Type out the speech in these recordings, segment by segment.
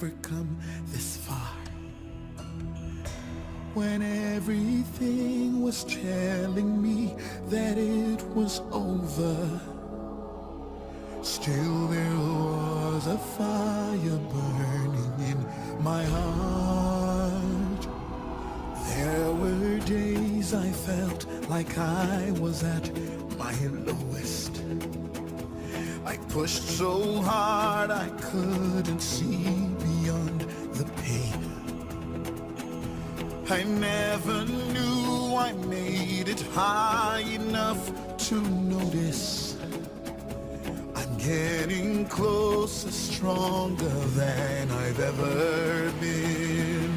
ever come this far. When everything was telling me that it was over, still there was a fire burning in my heart. There were days I felt like I was at my lowest. I pushed so hard I couldn't see beyond the pain. I never knew I made it high enough to notice I'm getting closer, stronger than I've ever been.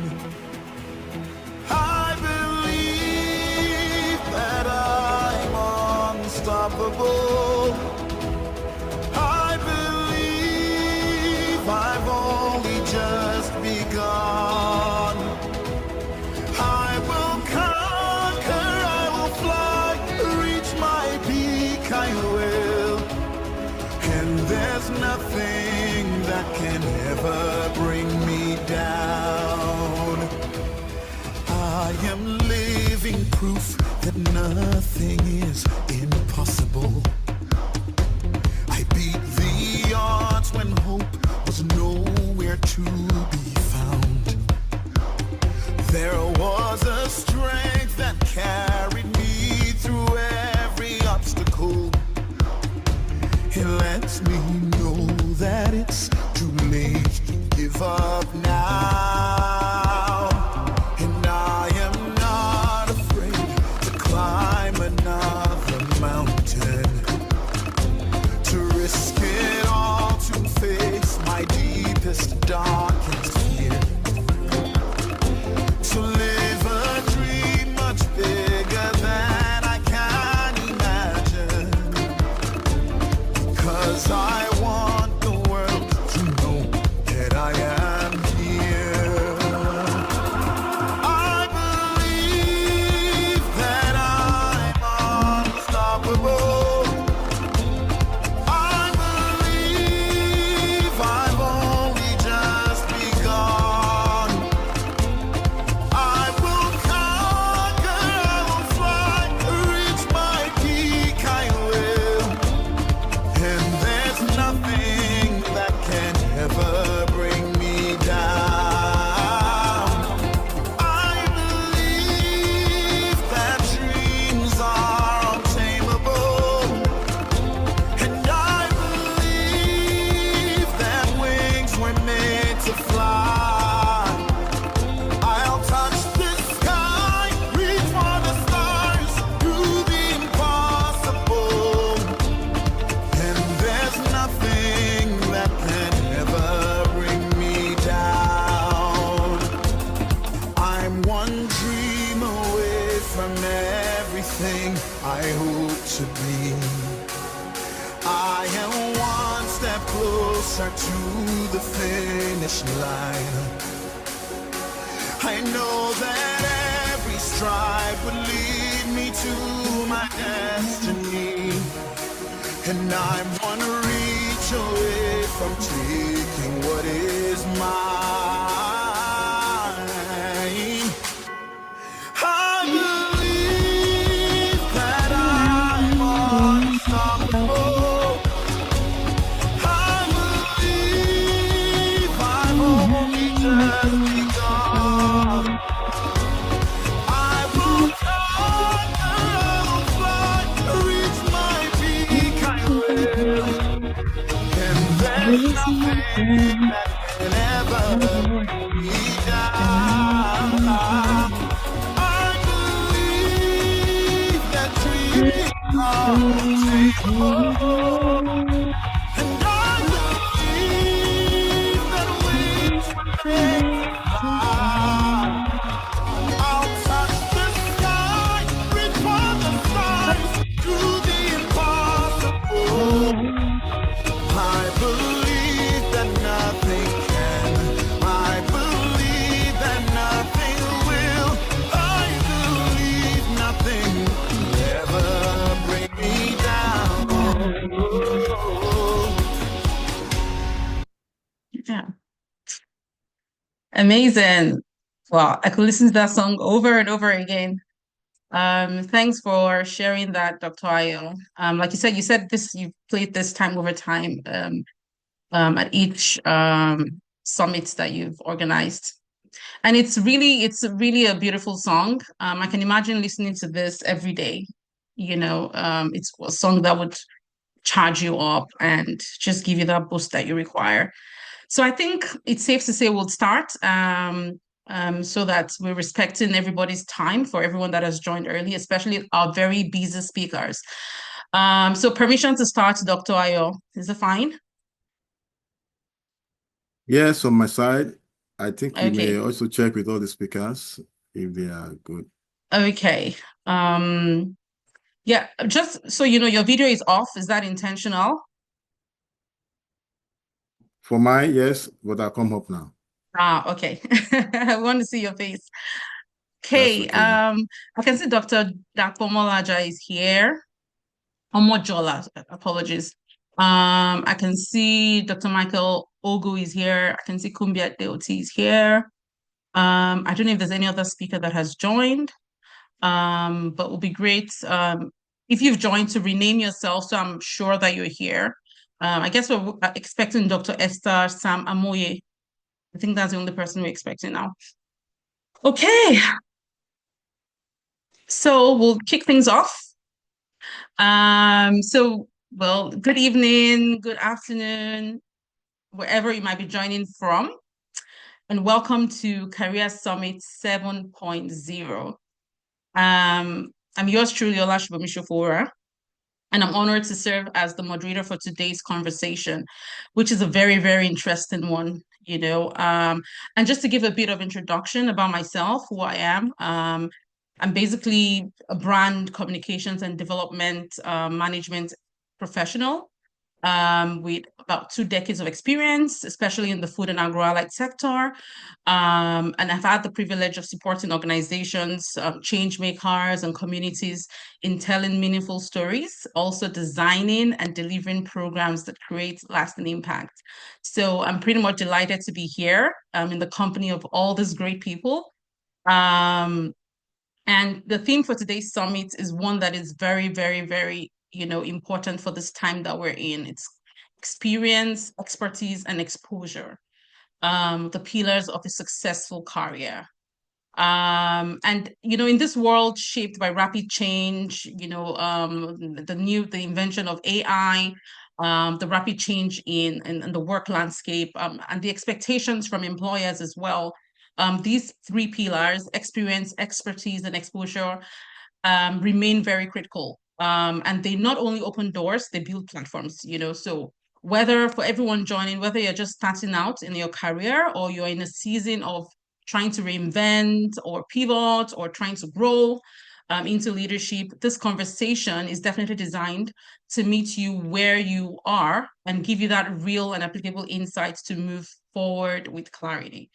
I believe that I'm unstoppable. I believe I've only just begun. I will conquer, I will fly, reach my peak, I will. And there's nothing that can ever bring me down. I am living proof that nothing is impossible. I beat the odds when hope was nowhere to be found. There was a strength that carried me through every obstacle. It lets me know that it's too late to give up now. And I am not afraid to climb another mountain, to risk it all, to face my deepest, darkest fear, to live a dream much bigger than I can imagine. 'Cause I want the world to know that I am here. I believe that I'm unstoppable. I believe I've only just begun. I will conquer, I will fly, reach my peak, I will. And there's nothing that can ever bring me down. I believe that dreams are untamable. And I believe that wings were made to fly. I'll touch the sky, reach for the stars, do the impossible. And there's nothing that can ever bring me down. I'm one dream away from everything I hope to be. I am one step closer to the finish line. I know that every stride would lead me to my destiny. And I'm one reach away from taking what is mine. I believe that I'm unstoppable. I believe I've only just begun. I will conquer, I will fly, reach my peak, I will. And there's nothing that can ever bring me down. I believe that dreams are untamable. And I believe that wings were made to fly. I'll touch the sky, reach for the stars, do the impossible. I believe that nothing can. I believe that nothing will. I believe nothing will ever bring me down. Amazing. Well, I could listen to that song over and over again. Thanks for sharing that, Dr. Ayo. Like you said this, you played this time over time, at each summit that you've organized. And it's really a beautiful song. I can imagine listening to this every day. It's a song that would charge you up and just give you that boost that you require. So I think it's safe to say we'll start, so that we're respecting everybody's time for everyone that has joined early, especially our very busy speakers. So permission to start, Dr. Ayo. Is it fine? Yes, on my side, I think you may Okay. also check with all the speakers if they are good. Okay. Um, yeah, just so you know, your video is off. Is that intentional? For mine, yes, but I'll come up now. Ah, okay. I want to see your face. That's Okay. okay. I can see Dr. Dakpomolaja is here. Omojola, apologies. I can see Dr. Michael Ogu is here. I can see Kumbia Deoti is here. I don't know if there's any other speaker that has joined, but it would be great if you've joined to rename yourself so I'm sure that you're here. I guess we're expecting Dr. Esther Sam Amoye. I think that's the only person we're expecting now. Okay, so we'll kick things off. Well, good evening, good afternoon, wherever you might be joining from, and welcome to Career Summit 7.0. I'm yours truly, Olashibomishofora, and I'm honored to serve as the moderator for today's conversation, which is a very, very interesting one, And just to give a bit of introduction about myself, who I am, I'm basically a brand communications and development management professional with about 2 decades of experience, especially in the food and agroallied sector. And I've had the privilege of supporting organizations, change makers, and communities in telling meaningful stories, also designing and delivering programs that create lasting impact. So I'm pretty much delighted to be here in the company of all these great people. Um, and the theme for today's summit is one that is very, very, very, important for this time that we're in. It's experience, expertise, and exposure, the pillars of a successful career. And in this world shaped by rapid change, the invention of AI, the rapid change in the work landscape, and the expectations from employers as well. These three pillars, experience, expertise, and exposure, remain very critical. And they not only open doors, they build platforms. So whether for everyone joining, whether you're just starting out in your career or you're in a season of trying to reinvent or pivot or trying to grow into leadership, this conversation is definitely designed to meet you where you are and give you that real and applicable insights to move forward with clarity.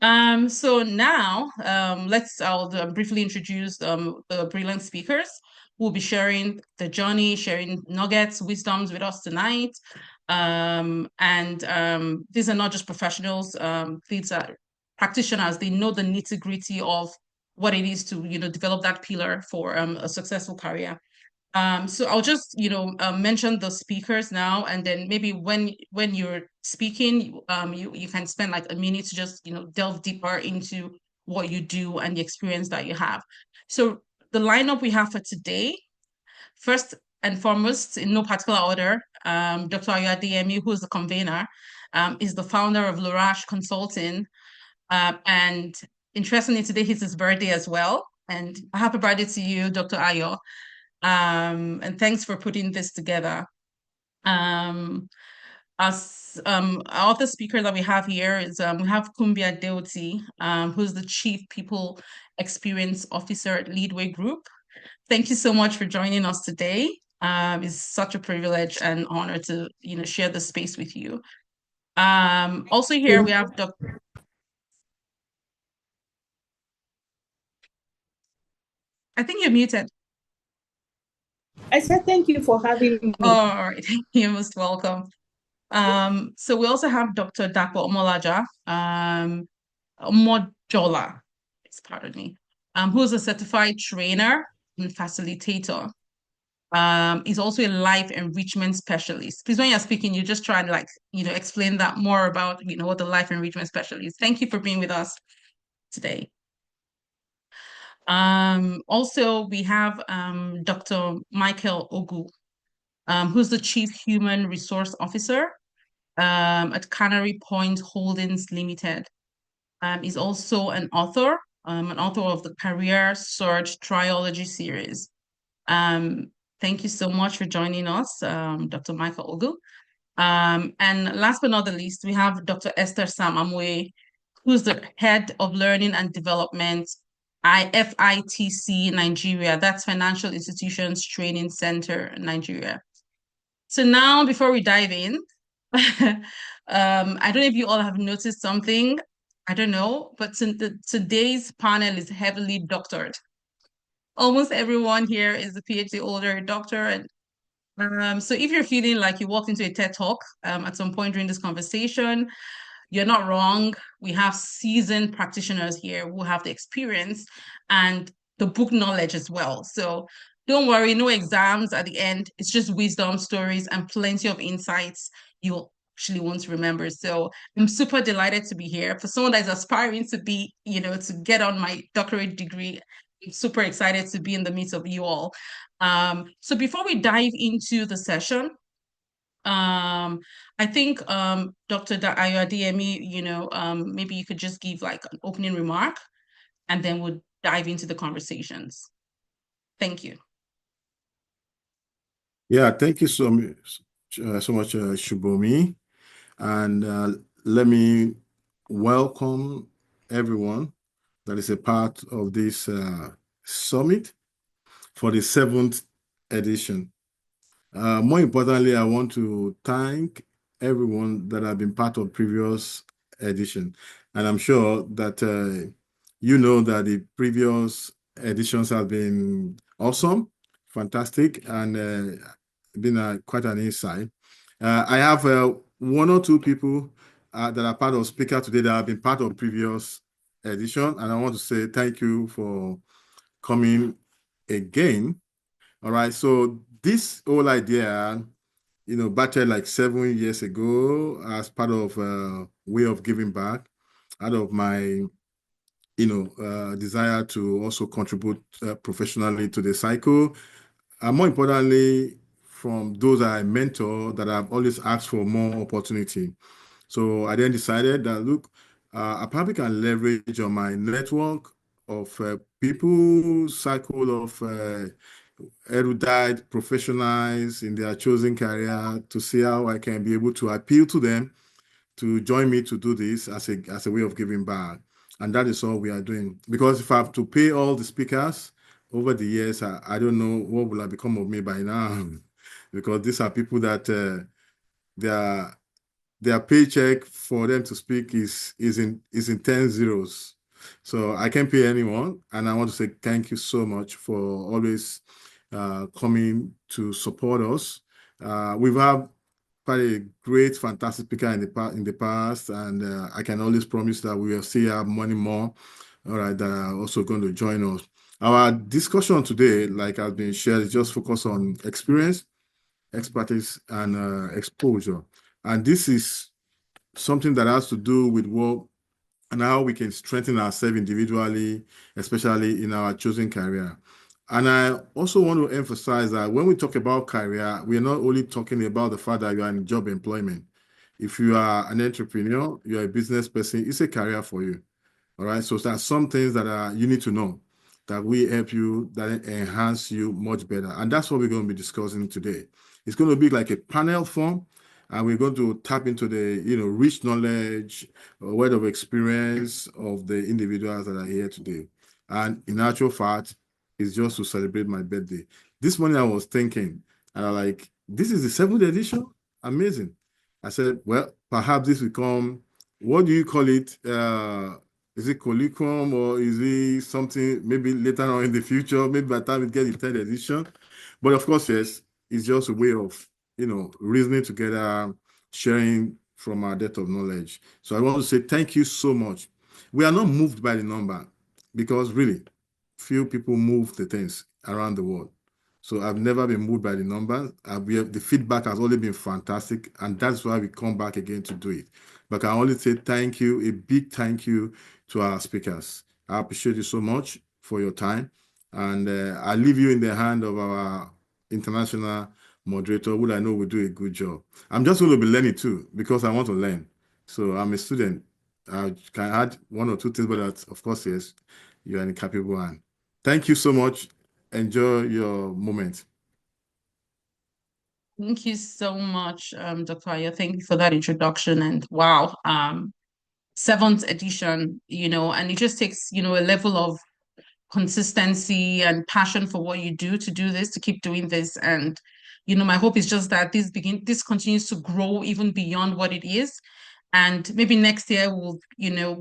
So now, I'll briefly introduce the brilliant speakers who will be sharing the journey, sharing nuggets, wisdoms with us tonight. And these are not just professionals, these are practitioners. They know the nitty-gritty of what it is to, develop that pillar for a successful career. So I'll just, mention the speakers now, and then maybe when you're speaking, you can spend like a minute to just, delve deeper into what you do and the experience that you have. So the lineup we have for today, first and foremost, in no particular order, Dr. Ayademi, who is the convener, is the founder of Lurash Consulting, and interestingly, today is his birthday as well. And happy birthday to you, Dr. Ayo. And thanks for putting this together. Um, our other speaker that we have here is we have Kumbia Deoti, who's the Chief People Experience Officer at Leadway Group. Thank you so much for joining us today. It's such a privilege and honor to share the space with you. Also here we have Dr. I think you're muted. I said thank you for having me. All right, you're most welcome. So we also have Dr. Dapo Omolaja. Mojola, pardon me, who's a certified trainer and facilitator. Is also a life enrichment specialist. Please, when you're speaking, you just try and explain that more about, what the life enrichment specialist is. Thank you for being with us today. Also, we have Dr. Michael Ogu, who's the Chief Human Resource Officer at Canary Point Holdings Limited. He's also an author of the Career Search Triology series. Thank you so much for joining us, Dr. Michael Ogu. And last but not the least, we have Dr. Esther Sam Amwe, who's the head of learning and development, IFITC Nigeria. That's Financial Institutions Training Center, Nigeria. So now, before we dive in, I don't know if you all have noticed something. I don't know, but today's panel is heavily doctored. Almost everyone here is a PhD holder, doctor, and so if you're feeling like you walked into a TED Talk at some point during this conversation, you're not wrong. We have seasoned practitioners here who have the experience and the book knowledge as well. So don't worry, no exams at the end. It's just wisdom stories and plenty of insights you'll actually want to remember. So I'm super delighted to be here. For someone that is aspiring to be, to get on my doctorate degree, I'm super excited to be in the midst of you all. So before we dive into the session, I think Dr. Ayodemi, maybe you could just give like an opening remark and then we'll dive into the conversations. Thank you. Yeah, thank you so much, Shubomi. And let me welcome everyone that is a part of this summit for the 7th edition. More importantly, I want to thank everyone that have been part of previous edition. And I'm sure that you know that the previous editions have been awesome, fantastic, and been quite an insight. I have one or two people that are part of speaker today that have been part of previous edition, and I want to say thank you for coming again. All right, so this whole idea, battled like 7 years ago as part of way of giving back, out of my, desire to also contribute professionally to the cycle. And more importantly, from those I mentor that I've always asked for more opportunity. So I then decided that, look, I probably can leverage on my network of people, cycle of erudite professionals in their chosen career to see how I can be able to appeal to them to join me to do this as a way of giving back. And that is all we are doing. Because if I have to pay all the speakers over the years, I don't know what will have become of me by now. Because these are people that their paycheck for them to speak is in 10 zeros. So I can't pay anyone. And I want to say thank you so much for always coming to support us. We've had quite a great, fantastic speaker in the past, and I can always promise that we will still have many more, all right, that are also going to join us. Our discussion today, like has been shared, is just focused on experience, expertise, and exposure. And this is something that has to do with what and how we can strengthen ourselves individually, especially in our chosen career. And I also want to emphasize that when we talk about career, we are not only talking about the fact that you are in job employment. If you are an entrepreneur, you're a business person, it's a career for you. All right. So there are some things that you need to know that will help you, that enhance you much better. And that's what we're going to be discussing today. It's going to be like a panel form, and we're going to tap into the rich knowledge, word of experience of the individuals that are here today. And in actual fact, it's just to celebrate my birthday. This morning I was thinking, and I'm like, this is the 7th edition? Amazing. I said, well, perhaps this will come, what do you call it? Is it colloquium or is it something maybe later on in the future, maybe by the time we get the 10th edition? But of course, yes, it's just a way of, reasoning together, sharing from our depth of knowledge. So I want to say thank you so much. we are not moved by the number because really few people move the things around the world. So I've never been moved by the numbers. The feedback has only been fantastic, and that's why we come back again to do it. But I only say thank you, a big thank you to our speakers. I appreciate you so much for your time, and I leave you in the hand of our international moderator, who I know will do a good job. I'm just going to be learning too because I want to learn. So I'm a student. I can add one or two things, but that, of course, yes, you are an incapable one. Thank you so much. Enjoy your moment. Thank you so much, Dr. Aya. Thank you for that introduction. And wow, seventh edition, and it just takes, a level of consistency and passion for what you do to do this, to keep doing this. And, my hope is just that this continues to grow even beyond what it is. And maybe next year we'll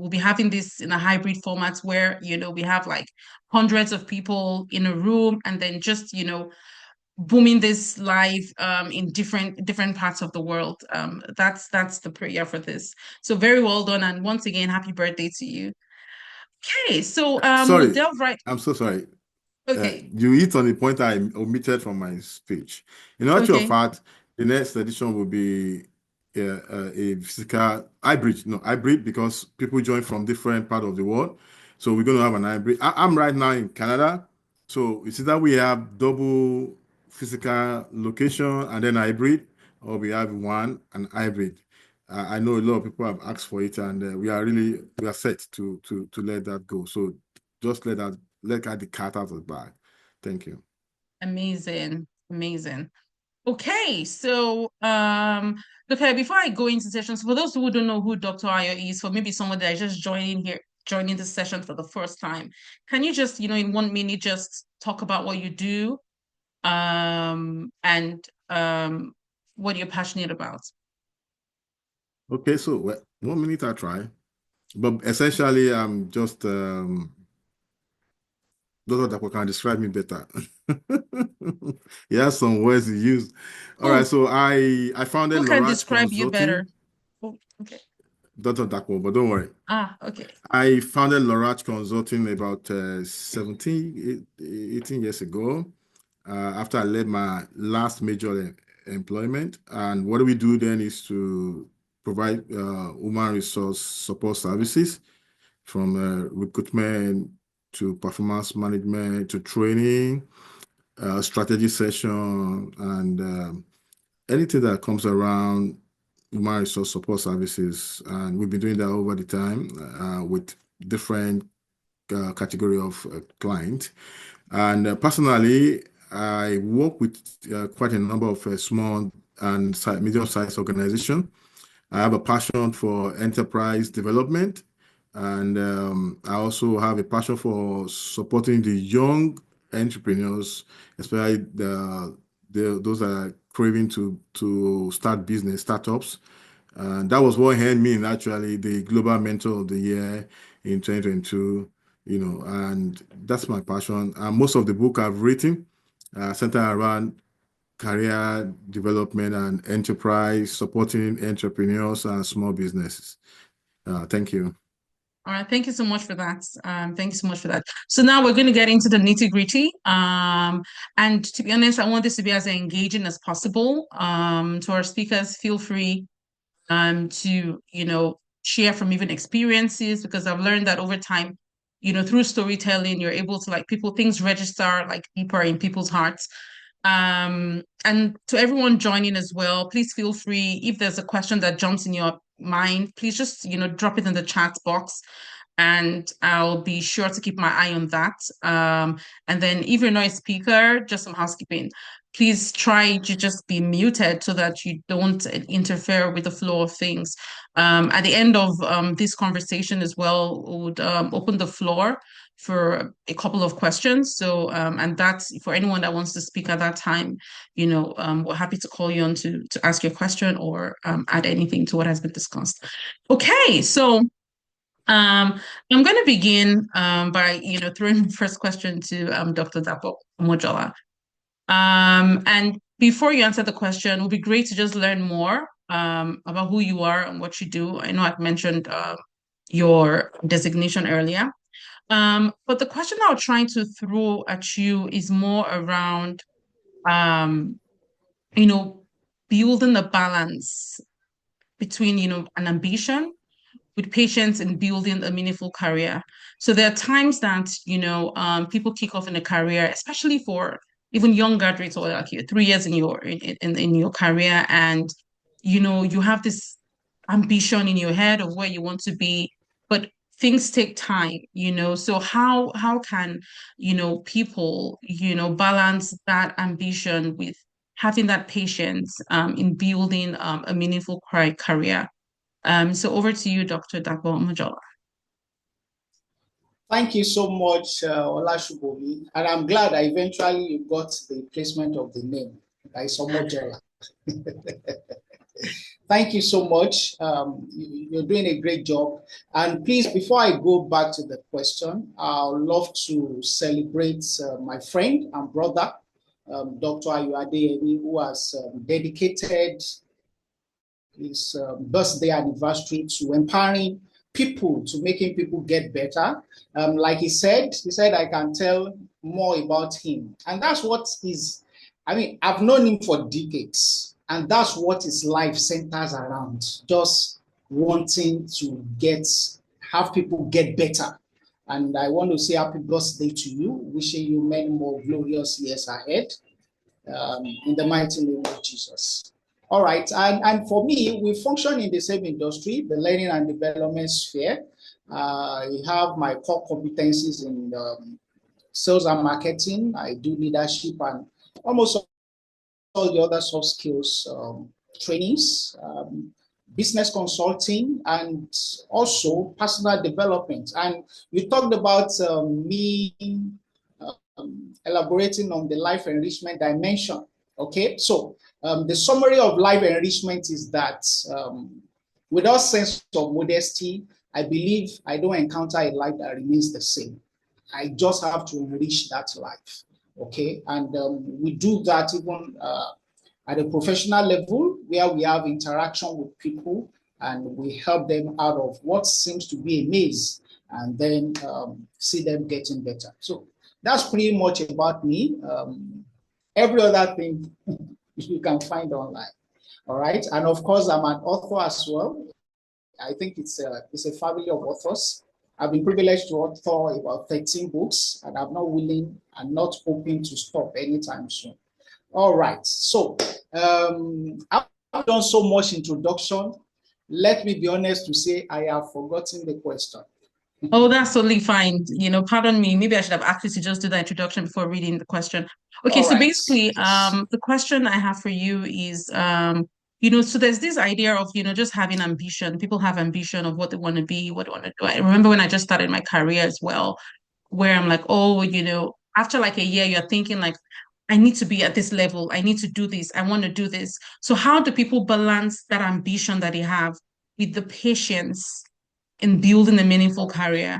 be having this in a hybrid format where, we have like hundreds of people in a room and then just, booming this live in different parts of the world. That's the prayer for this. So very well done. And once again, happy birthday to you. Okay, so we'll Sorry, delve right. I'm so sorry. Okay, You hit on the point I omitted from my speech. In actual okay. fact, the next edition will be a physical hybrid. No, hybrid because people join from different part of the world. So we're going to have an hybrid. I'm right now in Canada. So it's either we have double physical location and then hybrid, or we have one and hybrid. I know a lot of people have asked for it, and we are set to let that go. So just let the cat out of the bag. Thank you. Amazing, amazing. Okay, so okay, before I go into sessions, for those who don't know who Dr. Ayo is, for maybe someone that is just joining the session for the first time, can you just, in 1 minute, just talk about what you do, and what you're passionate about? Okay, so 1 minute I try, but essentially I'm just Dr. Dapo can describe me better. He has some words he used. All right, Who so I founded who can Lorach describe you better? Consulting, Oh, okay. Dr. Dapo, but don't worry. Okay. I founded Lorach Consulting about 18 years ago, after I led my last major employment. And what we do then is to provide human resource support services from recruitment to performance management to training, strategy session, and anything that comes around human resource support services. And we've been doing that over the time with different category of client. And personally, I work with quite a number of small and medium-sized organizations. I have a passion for enterprise development, and I also have a passion for supporting the young entrepreneurs, especially those that are craving to start business, startups. And that was what earned me actually the Global Mentor of the Year in 2022, and that's my passion. And most of the book I've written center around career development and enterprise, supporting entrepreneurs and small businesses. Thank you. All right, thank you so much for that. Thank you so much for that. So now we're going to get into the nitty-gritty. And to be honest, I want this to be as engaging as possible. To our speakers, feel free to, share from even experiences, because I've learned that over time, through storytelling, you're able to things register like deeper in people's hearts. And to everyone joining as well, please feel free. If there's a question that jumps in your mind, please just, drop it in the chat box and I'll be sure to keep my eye on that. And then if you're not a speaker, just some housekeeping. Please try to just be muted so that you don't interfere with the flow of things. At the end of this conversation as well, we would open the floor for a couple of questions. So, and that's for anyone that wants to speak at that time, we're happy to call you on to ask your question or add anything to what has been discussed. Okay, so I'm going to begin by, throwing the first question to Dr. Dapo Mojola. And before you answer the question, it would be great to just learn more about who you are and what you do. I know I've mentioned, your designation earlier. But the question I was trying to throw at you is more around, um, you know, building a balance between, an ambition with patience in building a meaningful career. So there are times that, people kick off in a career, especially for even young graduates or like 3 years in your career, and you have this ambition in your head of where you want to be, but things take time, so how can people balance that ambition with having that patience in building a meaningful career. So over to you, Dr. Dapo Majola. Thank you so much, Olashubomi. And I'm glad I eventually got the placement of the name. I saw Mojola. Thank you so much. You're doing a great job. And please, before I go back to the question, I would love to celebrate my friend and brother, Dr. Ayuade, who has dedicated his birthday anniversary to empowering people, to making people get better. Like he said, I can tell more about him. And that's what I've known him for decades. And that's what his life centers around, just wanting to have people get better. And I want to say happy birthday to you, wishing you many more glorious years ahead, in the mighty name of Jesus. All right, and for me, we function in the same industry, the learning and development sphere. I have my core competencies in sales and marketing. I do leadership and almost all the other soft skills trainings, business consulting, and also personal development. And you talked about me elaborating on the life enrichment dimension. Okay, so the summary of life enrichment is that without sense of modesty, I believe I don't encounter a life that remains the same. I just have to enrich that life. Okay, and we do that even at a professional level, where we have interaction with people and we help them out of what seems to be a maze, and then see them getting better. So that's pretty much about me. Every other thing you can find online. All right, and of course, I'm an author as well. I think it's a family of authors. I've been privileged to author about 13 books, and I'm not willing and not hoping to stop anytime soon. All right, so I've done so much introduction. Let me be honest to say I have forgotten the question. Oh, that's totally fine. Pardon me. Maybe I should have asked you to just do the introduction before reading the question. Okay, All so right. basically, the question I have for you is, so there's this idea of, just having ambition. People have ambition of what they want to be, what they want to do. I remember when I just started my career as well, where I'm like, oh, after like a year, you're thinking like, I need to be at this level. I need to do this. I want to do this. So how do people balance that ambition that they have with the patience in building a meaningful career?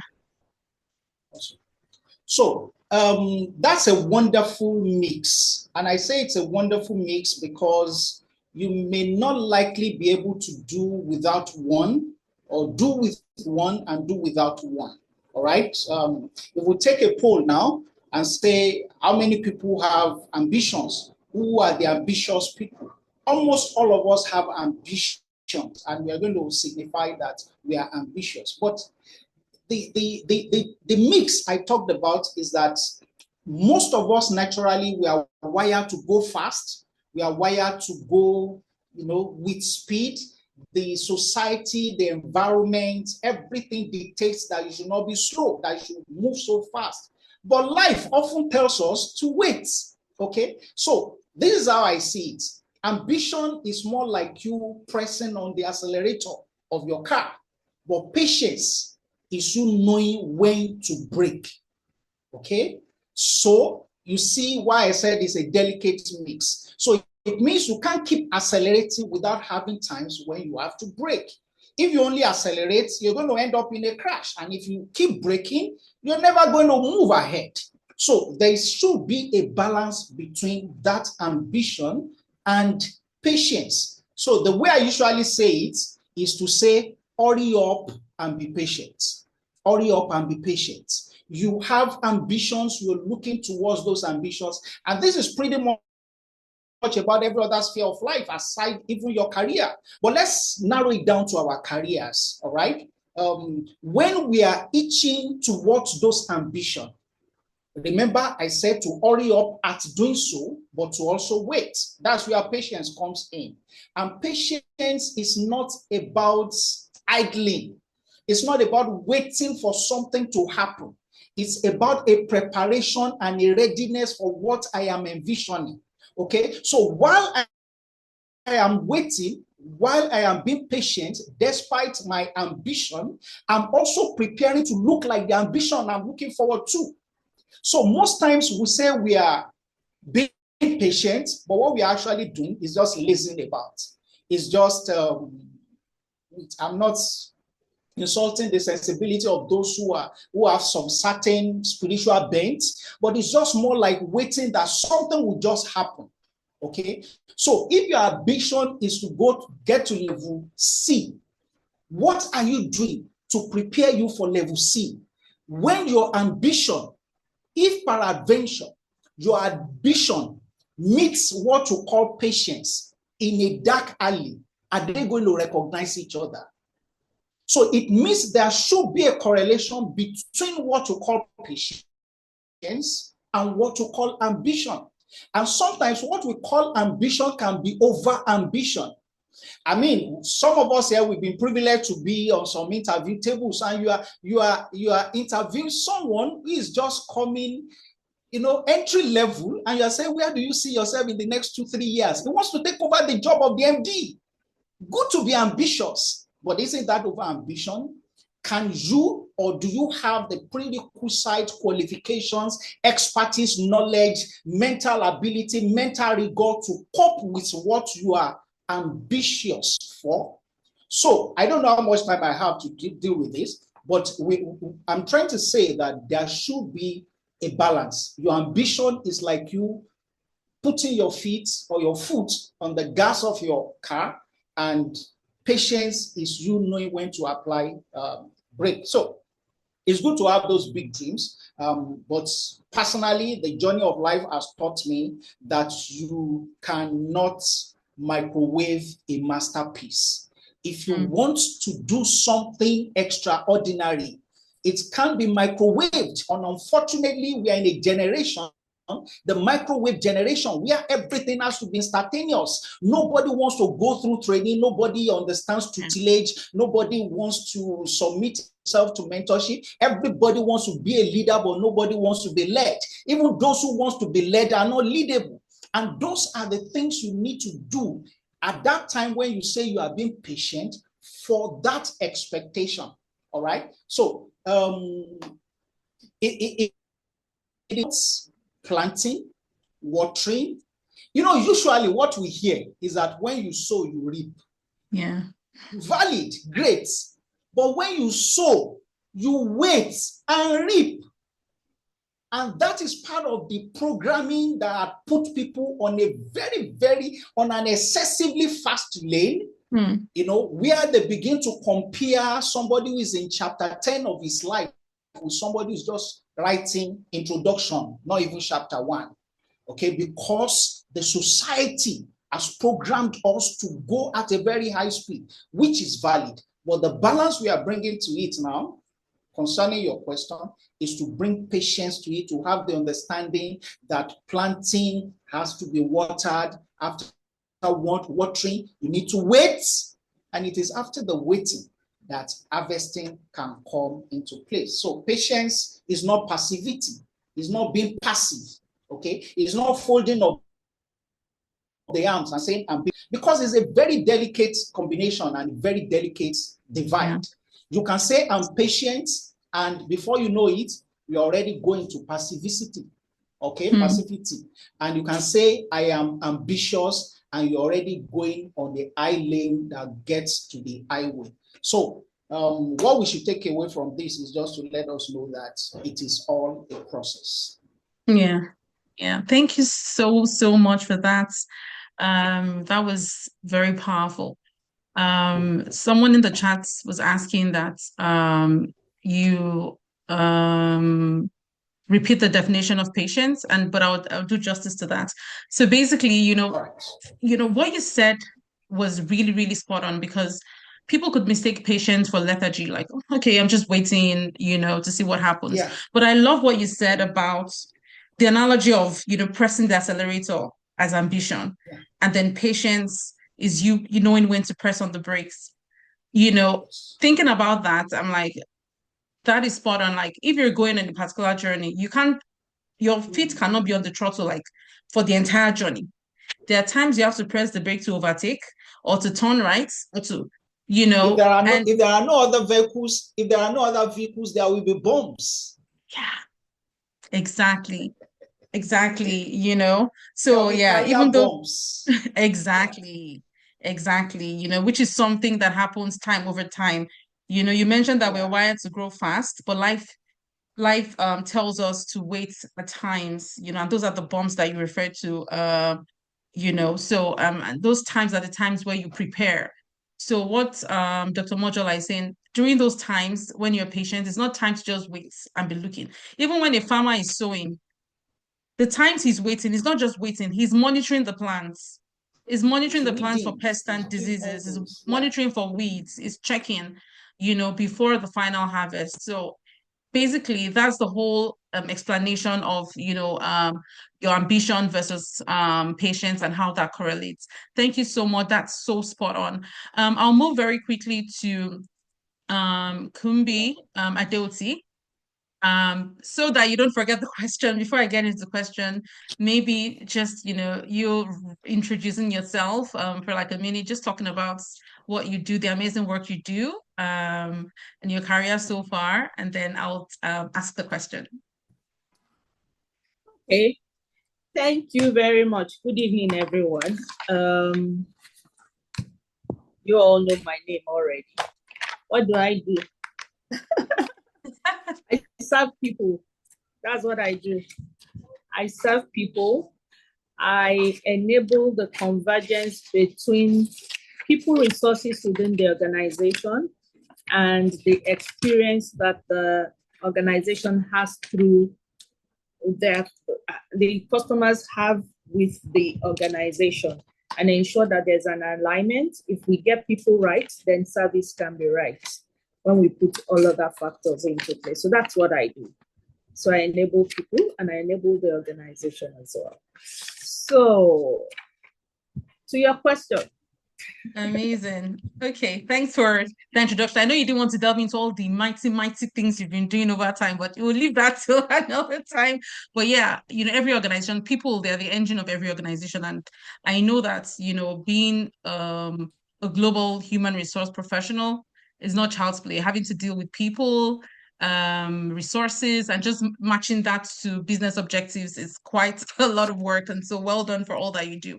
So that's a wonderful mix. And I say it's a wonderful mix because you may not likely be able to do without one, or do with one and do without one. All right. If we take a poll now and say how many people have ambitions, who are the ambitious people? Almost all of us have ambitions, and we are going to signify that we are ambitious. But the mix I talked about is that most of us naturally, we are wired to go fast. We are wired to go, with speed. The society, the environment, everything dictates that you should not be slow, that you should move so fast. But life often tells us to wait. Okay, so this is how I see it. Ambition is more like you pressing on the accelerator of your car, but patience is you knowing when to brake. Okay, so you see why I said it's a delicate mix. So it means you can't keep accelerating without having times when you have to brake. If you only accelerate, you're going to end up in a crash. And if you keep braking, you're never going to move ahead. So there should be a balance between that ambition and patience. So the way I usually say it is to say, hurry up and be patient. Hurry up and be patient. You have ambitions, you're looking towards those ambitions, and this is pretty much about every other sphere of life aside even your career. But let's narrow it down to our careers, all right? When we are itching towards those ambitions, remember I said to hurry up at doing so, but to also wait. That's where patience comes in. And patience is not about idling. It's not about waiting for something to happen. It's about a preparation and a readiness for what I am envisioning. Okay, so while I am waiting, while I am being patient, despite my ambition, I'm also preparing to look like the ambition I'm looking forward to. So most times we say we are being patient, but what we are actually doing is just lazing about. It's just, I'm not insulting the sensibility of those who have some certain spiritual bent, but it's just more like waiting that something will just happen. Okay, so if your ambition is to get to level C, what are you doing to prepare you for level C? When your ambition, if peradventure your ambition meets what you call patience in a dark alley, are they going to recognize each other? So it means there should be a correlation between what you call patience and what you call ambition. And sometimes what we call ambition can be over ambition. I mean, some of us here, we've been privileged to be on some interview tables, and you are interviewing someone who is just coming, entry level, and you're saying, where do you see yourself in the next 2-3 years? He wants to take over the job of the MD. Good to be ambitious, but isn't that over ambition? Can you or do you have the prerequisite qualifications, expertise, knowledge, mental ability, mental rigor to cope with what you are ambitious for? So I don't know how much time I have to deal with this, but I'm trying to say that there should be a balance. Your ambition is like you putting your feet or your foot on the gas of your car, and patience is you knowing when to apply brake. So it's good to have those big dreams, but personally, the journey of life has taught me that you cannot microwave a masterpiece. If you want to do something extraordinary, it can be microwaved. And unfortunately, we are in a generation, the microwave generation, where everything has to be instantaneous. Nobody wants to go through training. Nobody understands tutelage. Nobody wants to submit himself to mentorship. Everybody wants to be a leader, but nobody wants to be led. Even those who want to be led are not leadable. And those are the things you need to do at that time when you say you are being patient for that expectation. All right. So it's planting, watering. Usually what we hear is that when you sow, you reap. Yeah. Valid, great. But when you sow, you wait and reap. And that is part of the programming that put people on on an excessively fast lane, where they begin to compare somebody who is in chapter 10 of his life with somebody who's just writing introduction, not even chapter 1. Okay, because the society has programmed us to go at a very high speed, which is valid. But the balance we are bringing to it now, concerning your question, is to bring patience to it, to have the understanding that planting has to be watered. After watering, you need to wait. And it is after the waiting that harvesting can come into place. So patience is not passivity. It's not being passive. Okay, it's not folding up the arms and saying, because it's a very delicate combination and very delicate divide. Yeah. You can say, I'm patient, and before you know it, you're already going to passivity. Okay, passivity. And you can say, I am ambitious, and you're already going on the I lane that gets to the highway. So what we should take away from this is just to let us know that it is all a process. Yeah. Yeah. Thank you so much for that. That was very powerful. Someone in the chat was asking that you repeat the definition of patience, but I'll do justice to that. So basically, what you said was really, really spot on, because people could mistake patience for lethargy, like, okay, I'm just waiting, to see what happens. Yeah. But I love what you said about the analogy of, pressing the accelerator as ambition, Yeah. and then patience is you knowing when to press on the brakes. Thinking about that, I'm like, that is spot on. Like, if you're going in a particular journey, your feet cannot be on the throttle like for the entire journey. There are times you have to press the brake to overtake or to turn right or to, If there are and if there are no other vehicles, there will be bombs. yeah, exactly. Exactly, There So will be yeah, carrier even though bombs. exactly, which is something that happens time over time. You mentioned that we're wired to grow fast, but life tells us to wait at times, and those are the bumps that you referred to. So and those times are the times where you prepare. So what Dr. Mojola is saying, during those times when you're patient, it's not time to just wait and be looking. Even when a farmer is sowing, the times he's waiting, he's not just waiting, he's monitoring the plants. He's monitoring the plants for pests and diseases, he's monitoring for weeds, he's checking, before the final harvest. So basically that's the whole explanation of your ambition versus patience and how that correlates. Thank you so much, that's so spot on. I'll move very quickly to Kumbi Adeoti, so that you don't forget the question. Before I get into the question, maybe just you introducing yourself for like a minute, just talking about what you do, the amazing work you do, and your career so far, and then I'll ask the question. Okay, thank you very much. Good evening, everyone. You all know my name already. What do I do? I serve people. That's what I do. I serve people. I enable the convergence between people resources within the organization and the experience that the organization has through that the customers have with the organization, and ensure that there's an alignment. If we get people right, then service can be right when we put all other factors into place. So that's what I do. So I enable people and I enable the organization as well. So to your question. Amazing. Okay, thanks for the introduction. I know you didn't want to delve into all the mighty, mighty things you've been doing over time, but we'll leave that till another time. But yeah, every organization, people, they're the engine of every organization. And I know that, being a global human resource professional is not child's play. Having to deal with people, resources, and just matching that to business objectives is quite a lot of work. And so well done for all that you do.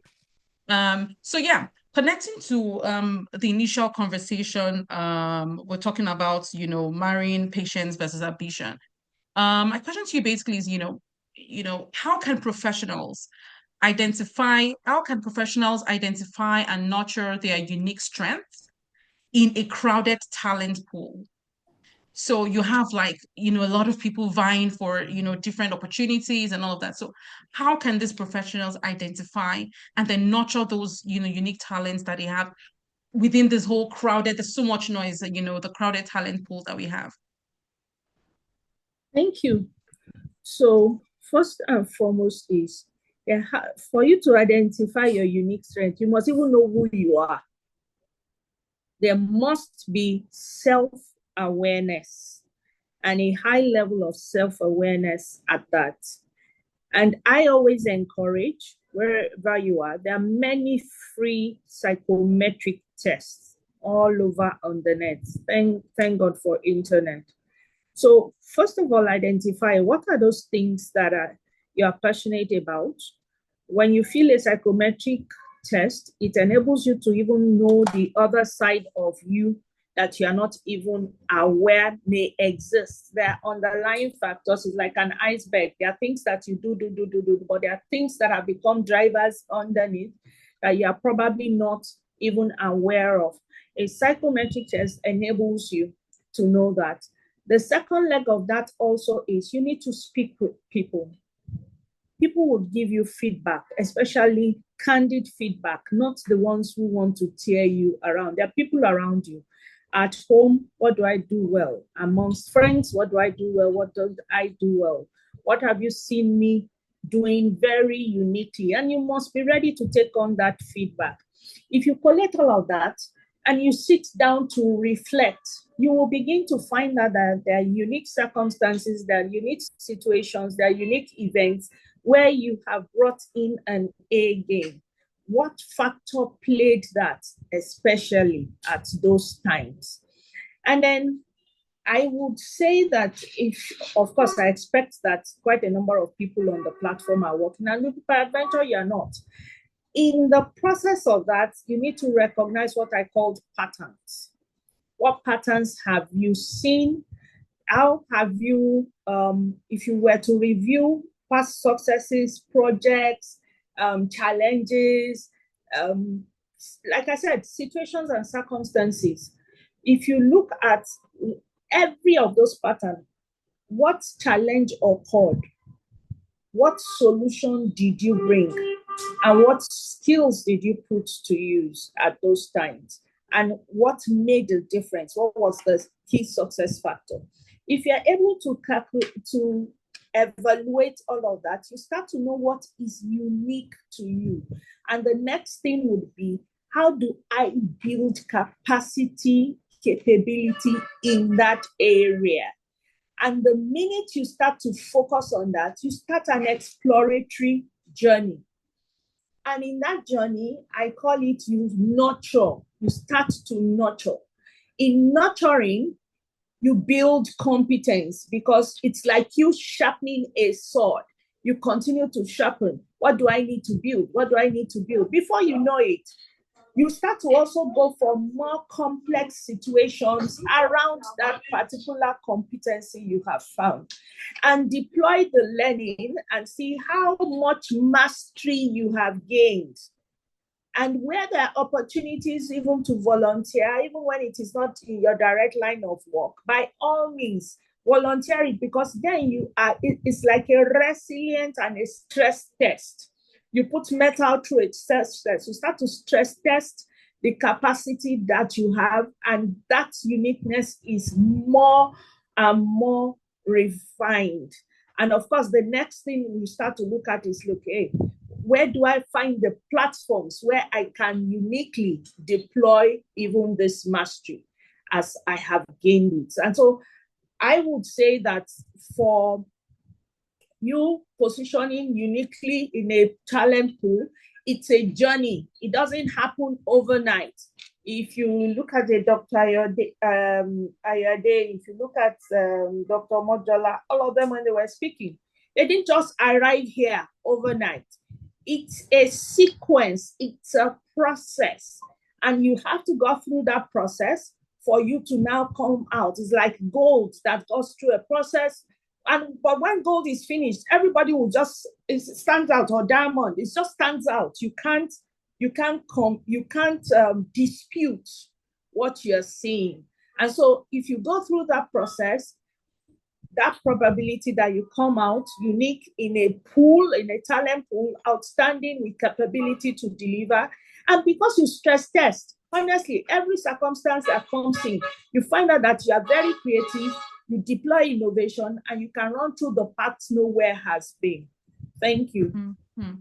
So yeah, connecting to the initial conversation, we're talking about, marrying patience versus ambition. My question to you basically is, how can professionals identify and nurture their unique strengths in a crowded talent pool? So you have a lot of people vying for, different opportunities and all of that. So how can these professionals identify and then nurture those, unique talents that they have within this whole crowded, there's so much noise, the crowded talent pool that we have? Thank you. So first and foremost is for you to identify your unique strength, you must even know who you are. There must be self-awareness and a high level of self-awareness at that. And I always encourage, wherever you are, there are many free psychometric tests all over on the net. Thank God for internet. So first of all, identify what are those things that you are passionate about. When you fill a psychometric test, it enables you to even know the other side of you that you are not even aware may exist. There are underlying factors. It's like an iceberg. There are things that you do, but there are things that have become drivers underneath that you are probably not even aware of. A psychometric test enables you to know that. The second leg of that also is you need to speak with people. People will give you feedback, especially candid feedback, not the ones who want to tear you around. There are people around you. At home, what do I do well? Amongst friends, what do I do well? What don't I do well? What have you seen me doing very uniquely? And you must be ready to take on that feedback. If you collect all of that and you sit down to reflect, you will begin to find out that there are unique circumstances, there are unique situations, there are unique events where you have brought in an A game. What factor played that, especially at those times? And then I would say that if, of course, I expect that quite a number of people on the platform are working, and peradventure you're not. In the process of that, you need to recognize what I called patterns. What patterns have you seen? How have you, if you were to review past successes, projects, challenges, like I said, situations and circumstances. If you look at every of those patterns, what challenge occurred? What solution did you bring? And what skills did you put to use at those times? And what made the difference? What was the key success factor? If you're able to evaluate all of that, you start to know what is unique to you. And the next thing would be, how do I build capacity, capability in that area? And the minute you start to focus on that, you start an exploratory journey. And in that journey, I call it you nurture. You start to nurture. In nurturing, you build competence, because it's like you sharpening a sword. You continue to sharpen. What do I need to build? What do I need to build? Before you know it, you start to also go for more complex situations around that particular competency you have found, and deploy the learning and see how much mastery you have gained. And where there are opportunities even to volunteer, even when it is not in your direct line of work, by all means, volunteer it, because then it's like a resilience and a stress test. You put metal through a stress test. You start to stress test the capacity that you have, and that uniqueness is more and more refined. And of course, the next thing you start to look at is, look, hey, where do I find the platforms where I can uniquely deploy even this mastery as I have gained it? And so I would say that for you positioning uniquely in a talent pool, it's a journey. It doesn't happen overnight. If you look at the Dr. Ayode, if you look at Dr. Mojola, all of them, when they were speaking, they didn't just arrive here overnight. It's a sequence, it's a process, and you have to go through that process for you to now come out. It's like gold that goes through a process, but when gold is finished, everybody will just, it stands out, or diamond, it just stands out. You can't dispute what you're seeing. And so if you go through that process, that probability that you come out unique in a pool, in a talent pool, outstanding with capability to deliver. And because you stress test, honestly, every circumstance that comes in, you find out that you are very creative, you deploy innovation, and you can run through the paths nowhere has been. Thank you. Mm-hmm.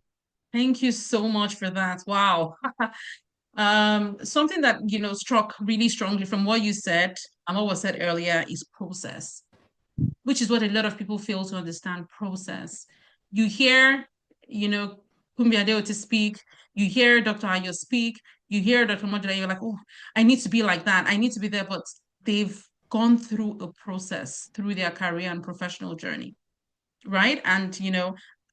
Thank you so much for that. Wow. Something that, struck really strongly from what you said and what was said earlier is process, which is what a lot of people fail to understand. Process. You hear, Kumbi Adeote speak, you hear Dr. Ayo speak, you hear Dr. Modula, you're like, oh, I need to be like that. I need to be there. But they've gone through a process through their career and professional journey, right? And,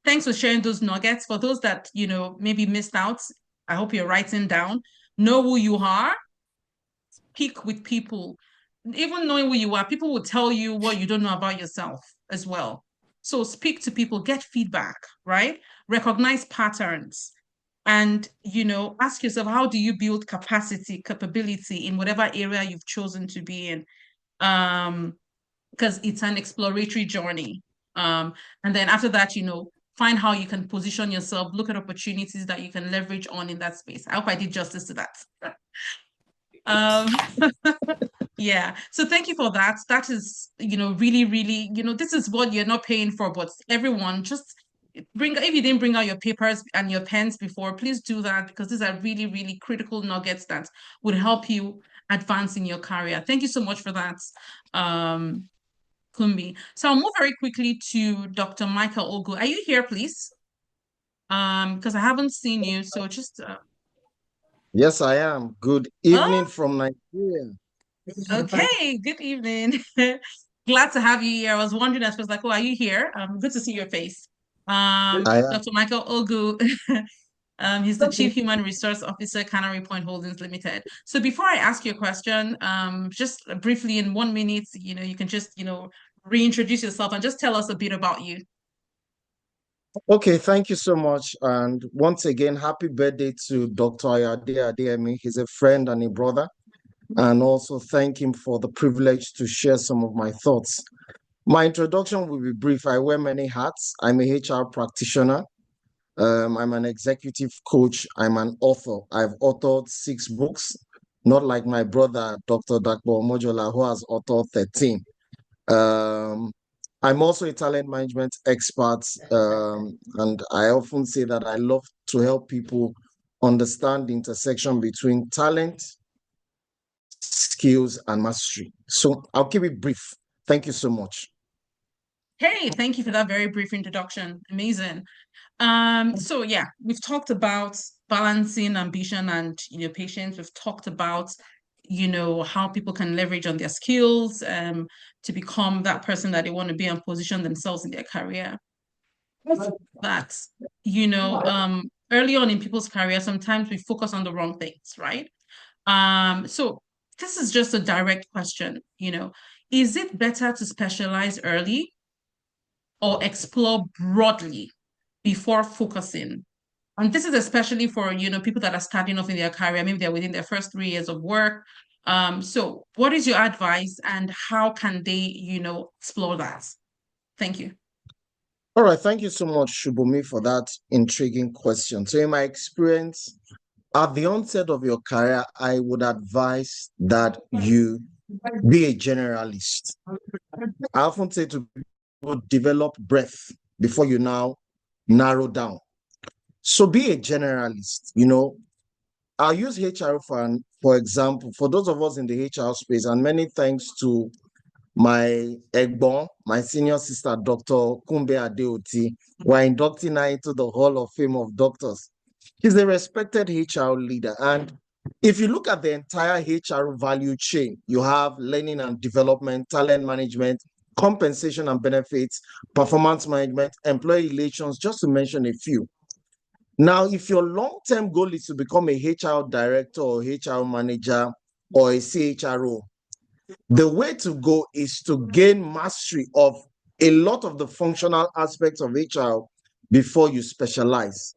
thanks for sharing those nuggets. For those that, maybe missed out, I hope you're writing down. Know who you are, speak with people. Even knowing who you are, people will tell you what you don't know about yourself as well. So speak to people, get feedback, right? Recognize patterns. And, ask yourself, how do you build capability in whatever area you've chosen to be in? Because it's an exploratory journey. And then after that, find how you can position yourself, look at opportunities that you can leverage on in that space. I hope I did justice to that. Yeah. So thank you for that. That is, really, really, this is what you're not paying for, but everyone just if you didn't bring out your papers and your pens before, please do that, because these are really, really critical nuggets that would help you advance in your career. Thank you so much for that, Kumbi. So I'll move very quickly to Dr. Michael Ogu. Are you here, please? Because I haven't seen you, so just Yes, I am. Good evening from Nigeria. okay, good evening. Glad to have you here. I was wondering, I was like, oh, are you here? Good to see your face. I am. Dr. Michael Ogu, he's the Chief Human Resource Officer, Canary Point Holdings Limited. So before I ask you a question, just briefly in 1 minute, you can just, reintroduce yourself and just tell us a bit about you. Okay, thank you so much. And once again, happy birthday to Dr. Ayade Adeyemi. He's a friend and a brother. And also thank him for the privilege to share some of my thoughts. My introduction will be brief. I wear many hats. I'm a HR practitioner. I'm an executive coach. I'm an author. I've authored 6 books, not like my brother, Dr. Dakbo Mojola, who has authored 13. I'm also a talent management expert, and I often say that I love to help people understand the intersection between talent, skills, and mastery. So I'll keep it brief. Thank you so much. Hey, thank you for that very brief introduction. Amazing. So yeah, we've talked about balancing ambition and patience. We've talked about how people can leverage on their skills to become that person that they want to be and position themselves in their career. That early on in people's career, sometimes we focus on the wrong things, right? So this is just a direct question, is it better to specialize early or explore broadly before focusing? And this is especially for, people that are starting off in their career, maybe they're within their first 3 years of work. So what is your advice and how can they, explore that? Thank you. All right, thank you so much, Shubumi, for that intriguing question. So in my experience, at the onset of your career, I would advise that you be a generalist. I often say to people, develop breadth before you now narrow down. So be a generalist. I'll use HR for example, for those of us in the HR space, and many thanks to my Egbon, my senior sister, Dr. Kumbe Adeoti, who are inducting her into the Hall of Fame of Doctors. She's a respected HR leader. And if you look at the entire HR value chain, you have learning and development, talent management, compensation and benefits, performance management, employee relations, just to mention a few. Now, if your long-term goal is to become a HR director or HR manager or a CHRO, the way to go is to gain mastery of a lot of the functional aspects of HR before you specialize.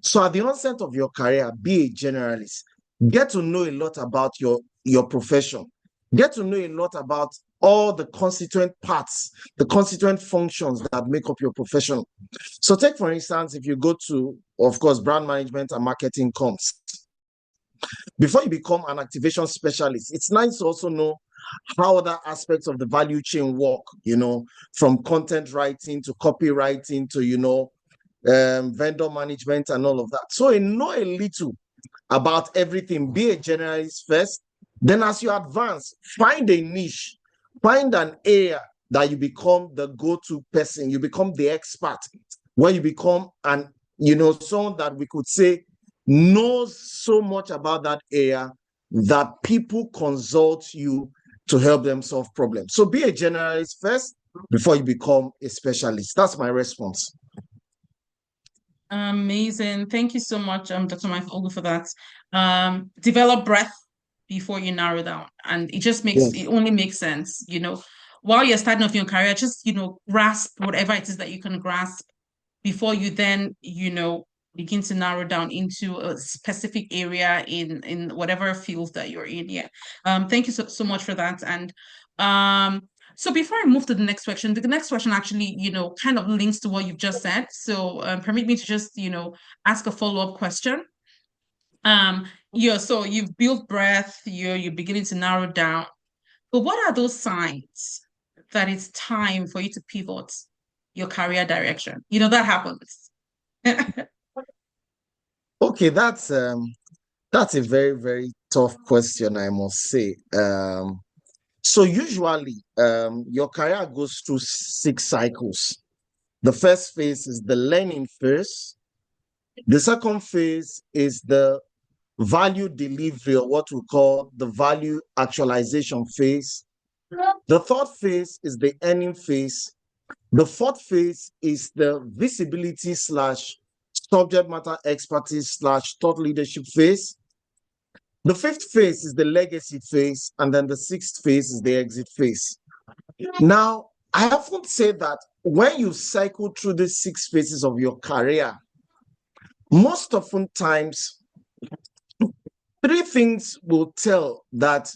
So at the onset of your career, be a generalist. Get to know a lot about your profession. Get to know a lot about all the constituent parts, the constituent functions that make up your profession. So take, for instance, if you go to, of course, brand management and marketing comms. Before you become an activation specialist, it's nice to also know how other aspects of the value chain work, from content writing to copywriting to, vendor management and all of that. So know a little about everything. Be a generalist first. Then as you advance, find a niche, find an area that you become the go-to person. You become the expert, where you become someone that we could say knows so much about that area that people consult you to help them solve problems. So be a generalist first before you become a specialist. That's my response. Amazing. Thank you so much, Dr. Michael Ogu, for that. Develop breadth before you narrow down. And it just it only makes sense, while you're starting off your career, just, grasp whatever it is that you can grasp before you then, begin to narrow down into a specific area in whatever field that you're in. Yeah. Thank you so much for that. And so before I move to the next question, the next question actually, kind of links to what you've just said. So permit me to just, ask a follow-up question. So you've built breadth, you're beginning to narrow down. But what are those signs that it's time for you to pivot your career direction? That happens. Okay, that's a very, very tough question, I must say. So usually, your career goes through 6 cycles. The first phase is the learning phase. The second phase is the value delivery, or what we call the value actualization phase. The third phase is the earning phase. The fourth phase is the visibility / subject matter expertise / thought leadership phase. The fifth phase is the legacy phase, and then the sixth phase is the exit phase. Now, I often say that when you cycle through the 6 phases of your career, most often times, 3 things will tell that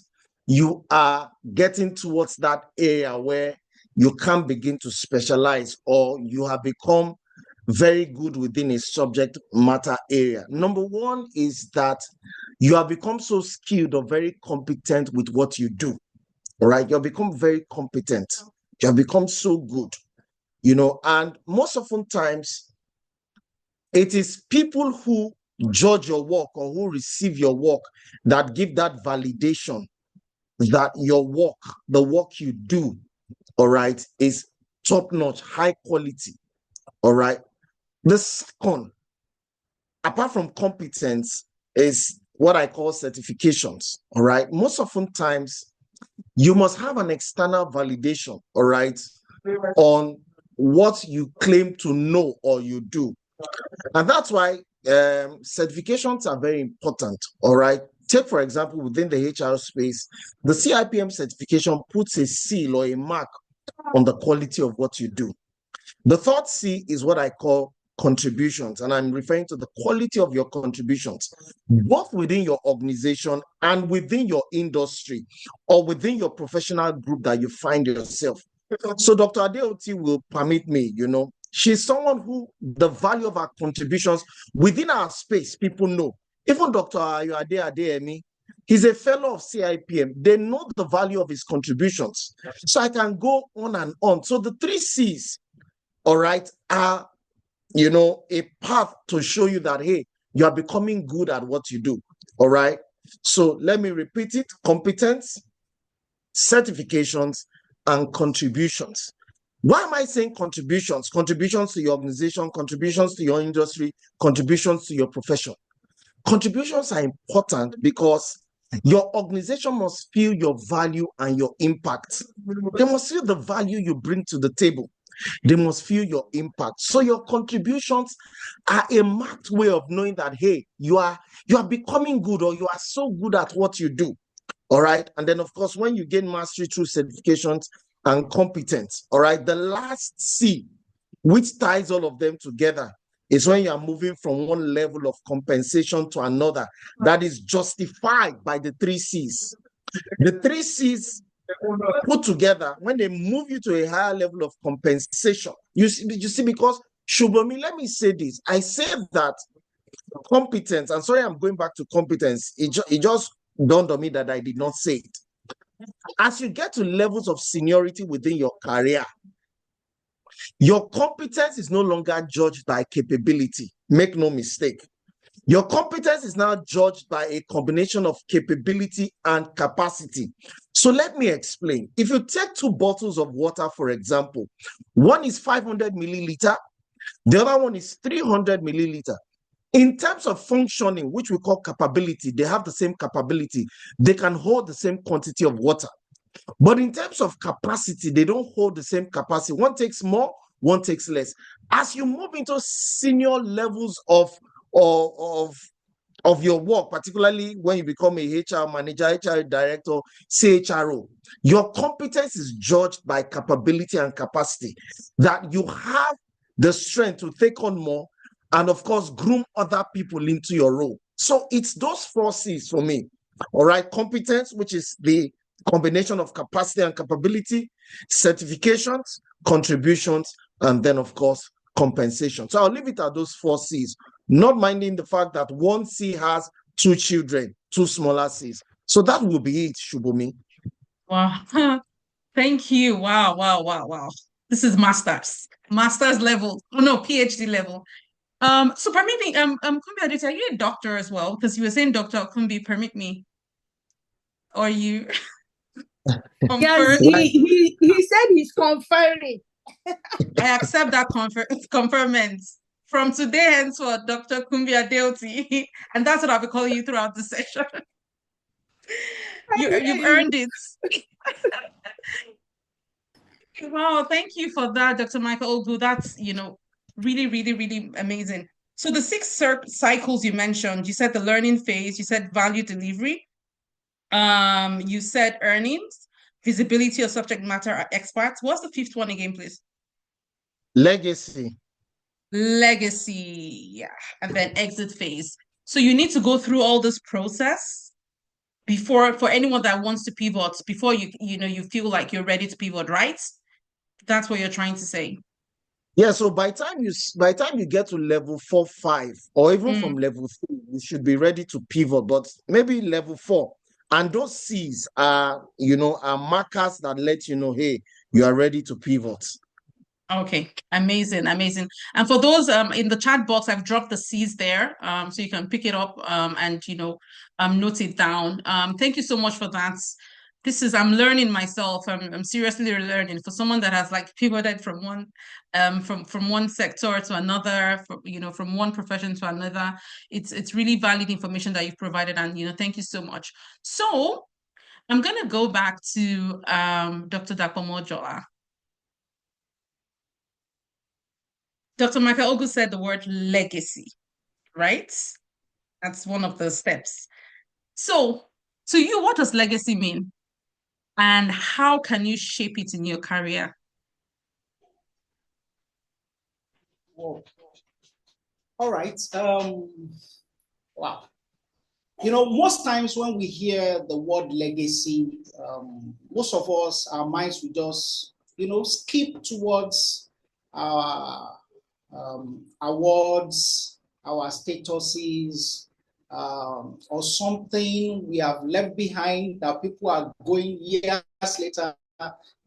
you are getting towards that area where you can begin to specialize, or you have become very good within a subject matter area. Number 1 is that you have become so skilled or very competent with what you do. All right, you have become very competent. You have become so good, and most often times, it is people who judge your work or who receive your work that give that validation that your work, the work you do, all right, is top-notch, high quality. All right. The second, apart from competence, is what I call certifications. All right. Most often times, you must have an external validation, all right, on what you claim to know or you do. And that's why certifications are very important, all right? Take, for example, within the HR space, the CIPM certification puts a seal or a mark on the quality of what you do. The third C is what I call contributions, and I'm referring to the quality of your contributions, both within your organization and within your industry or within your professional group that you find yourself. So Dr. Adeoti will permit me, she's someone who the value of her contributions within our space, people know. Even Dr. Ayoade Adeyemi, he's a fellow of CIPM. They know the value of his contributions. So I can go on and on. So the 3 C's, all right, are, a path to show you that, hey, you are becoming good at what you do. All right. So let me repeat it: competence, certifications, and contributions. Why am I saying contributions? Contributions to your organization, contributions to your industry, contributions to your profession. Contributions are important because your organization must feel your value and your impact. They must feel the value you bring to the table. They must feel your impact. So your contributions are a marked way of knowing that, hey, you are becoming good, or you are so good at what you do. All right. And then, of course, when you gain mastery through certifications and competence, all right, the last C, which ties all of them together, is when you are moving from one level of compensation to another that is justified by the 3 C's. The 3 C's put together, when they move you to a higher level of compensation, you see, because Shubomi, let me say this. I said that competence, and sorry, I'm going back to competence. It just dawned on me that I did not say it. As you get to levels of seniority within your career, your competence is no longer judged by capability. Make no mistake. Your competence is now judged by a combination of capability and capacity. So let me explain. If you take 2 bottles of water, for example, one is 500 milliliter, the other one is 300 milliliter. In terms of functioning, which we call capability, they have the same capability. They can hold the same quantity of water. But in terms of capacity, they don't hold the same capacity. One takes more, one takes less. As you move into senior levels of your work, particularly when you become a HR manager, HR director, CHRO, your competence is judged by capability and capacity, that you have the strength to take on more and of course, groom other people into your role. So it's those 4 C's for me. All right. Competence, which is the combination of capacity and capability, certifications, contributions, and then, of course, compensation. So I'll leave it at those 4 C's, not minding the fact that 1 C has 2 children, 2 smaller C's. So that will be it, Shubomi. Wow. Thank you. Wow, wow, wow, wow. This is master's level. Oh no, PhD level. So permit me, Kumbi Aditi, are you a doctor as well? Because you were saying Dr. Kumbi, permit me. Or you Yes, confer? he said he's conferring. I accept that conferment. From today henceforth, Dr. Kumbi Adeoti, and that's what I'll be calling you throughout the session. You've earned it. Wow, thank you for that, Dr. Michael Ogu. That's, really, really, really amazing. So the 6 cycles you mentioned, you said the learning phase, you said value delivery, you said earnings, visibility of subject matter experts. What's the 5th one again, please? Legacy. Legacy, yeah, and then exit phase. So you need to go through all this process before, for anyone that wants to pivot, before you feel like you're ready to pivot, right? That's what you're trying to say. Yeah, so by the time you get to level 4, 5, or even from level 3, you should be ready to pivot, but maybe level 4. And those C's are markers that let you know, hey, you are ready to pivot. Okay, amazing. And for those in the chat box, I've dropped the C's there, so you can pick it up and note it down. Thank you so much for that. I'm learning myself. I'm seriously learning. For someone that has like pivoted from one sector to another, from one profession to another, it's really valid information that you've provided, and thank you so much. So I'm gonna go back to Dr. Dapomojola. Dr. Michael Ogu said the word legacy, right? That's one of the steps. So, to you, what does legacy mean? And how can you shape it in your career? Well, all right. Wow. Most times when we hear the word legacy, most of us, our minds will just, skip towards our awards, our statuses, or something we have left behind that people are going years later,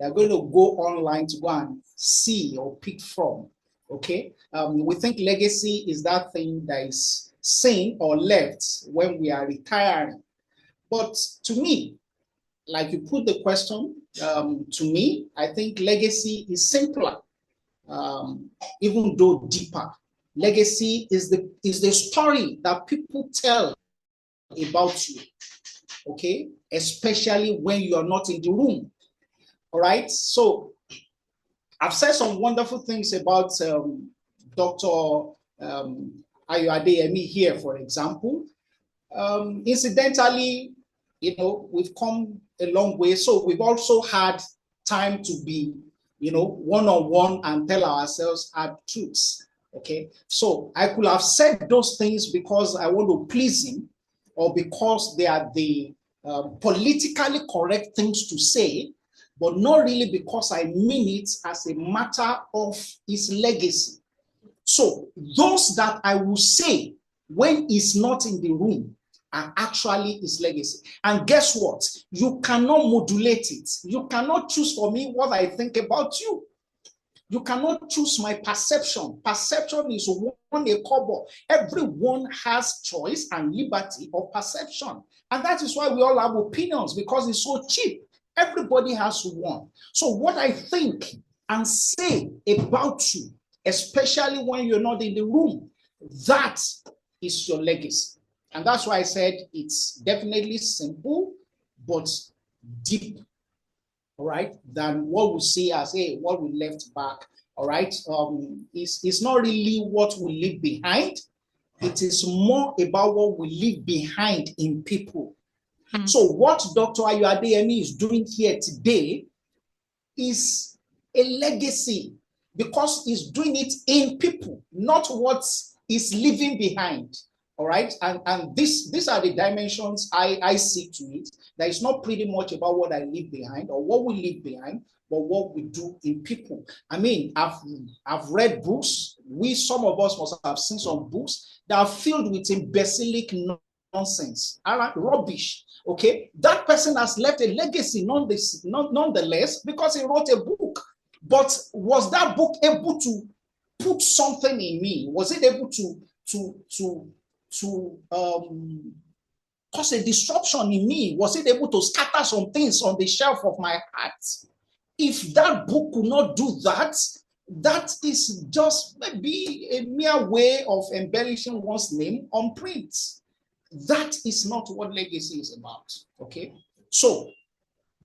they're going to go online to go and see or pick from. Okay, we think legacy is that thing that is seen or left when we are retiring. But to me, like you put the question, to me, I think legacy is simpler, even though deeper. Legacy is the story that people tell about you, okay? Especially when you are not in the room, all right? So I've said some wonderful things about Dr. Ayoadeyemi here, for example. Incidentally, we've come a long way. So we've also had time to be, one-on-one and tell ourselves our truths, okay? So I could have said those things because I want to please him or because they are the politically correct things to say, but not really because I mean it as a matter of his legacy. So those that I will say when he's not in the room are actually his legacy. And guess what? You cannot modulate it. You cannot choose for me what I think about you. You cannot choose my perception. Perception is one a cover. Everyone has choice and liberty of perception. And that is why we all have opinions, because it's so cheap. Everybody has one. So what I think and say about you, especially when you're not in the room, that is your legacy. And that's why I said it's definitely simple, but deep, all right, than what we see as, hey, what we left back, all right? It's not really what we leave behind. It is more about what we leave behind in people. So what Dr. Ayoadeyemi is doing here today is a legacy because he's doing it in people, not what is leaving behind. All right. And these are the dimensions I see to it. That it's not pretty much about what I leave behind or what we leave behind, but what we do in people. I mean, I've read books. Some of us must have seen some books that are filled with imbecilic nonsense, rubbish. Okay, that person has left a legacy nonetheless because he wrote a book. But was that book able to put something in me? Was it able to cause a disruption in me? Was it able to scatter some things on the shelf of my heart? If that book could not do that, that is just maybe a mere way of embellishing one's name on print. That is not what legacy is about. Okay, so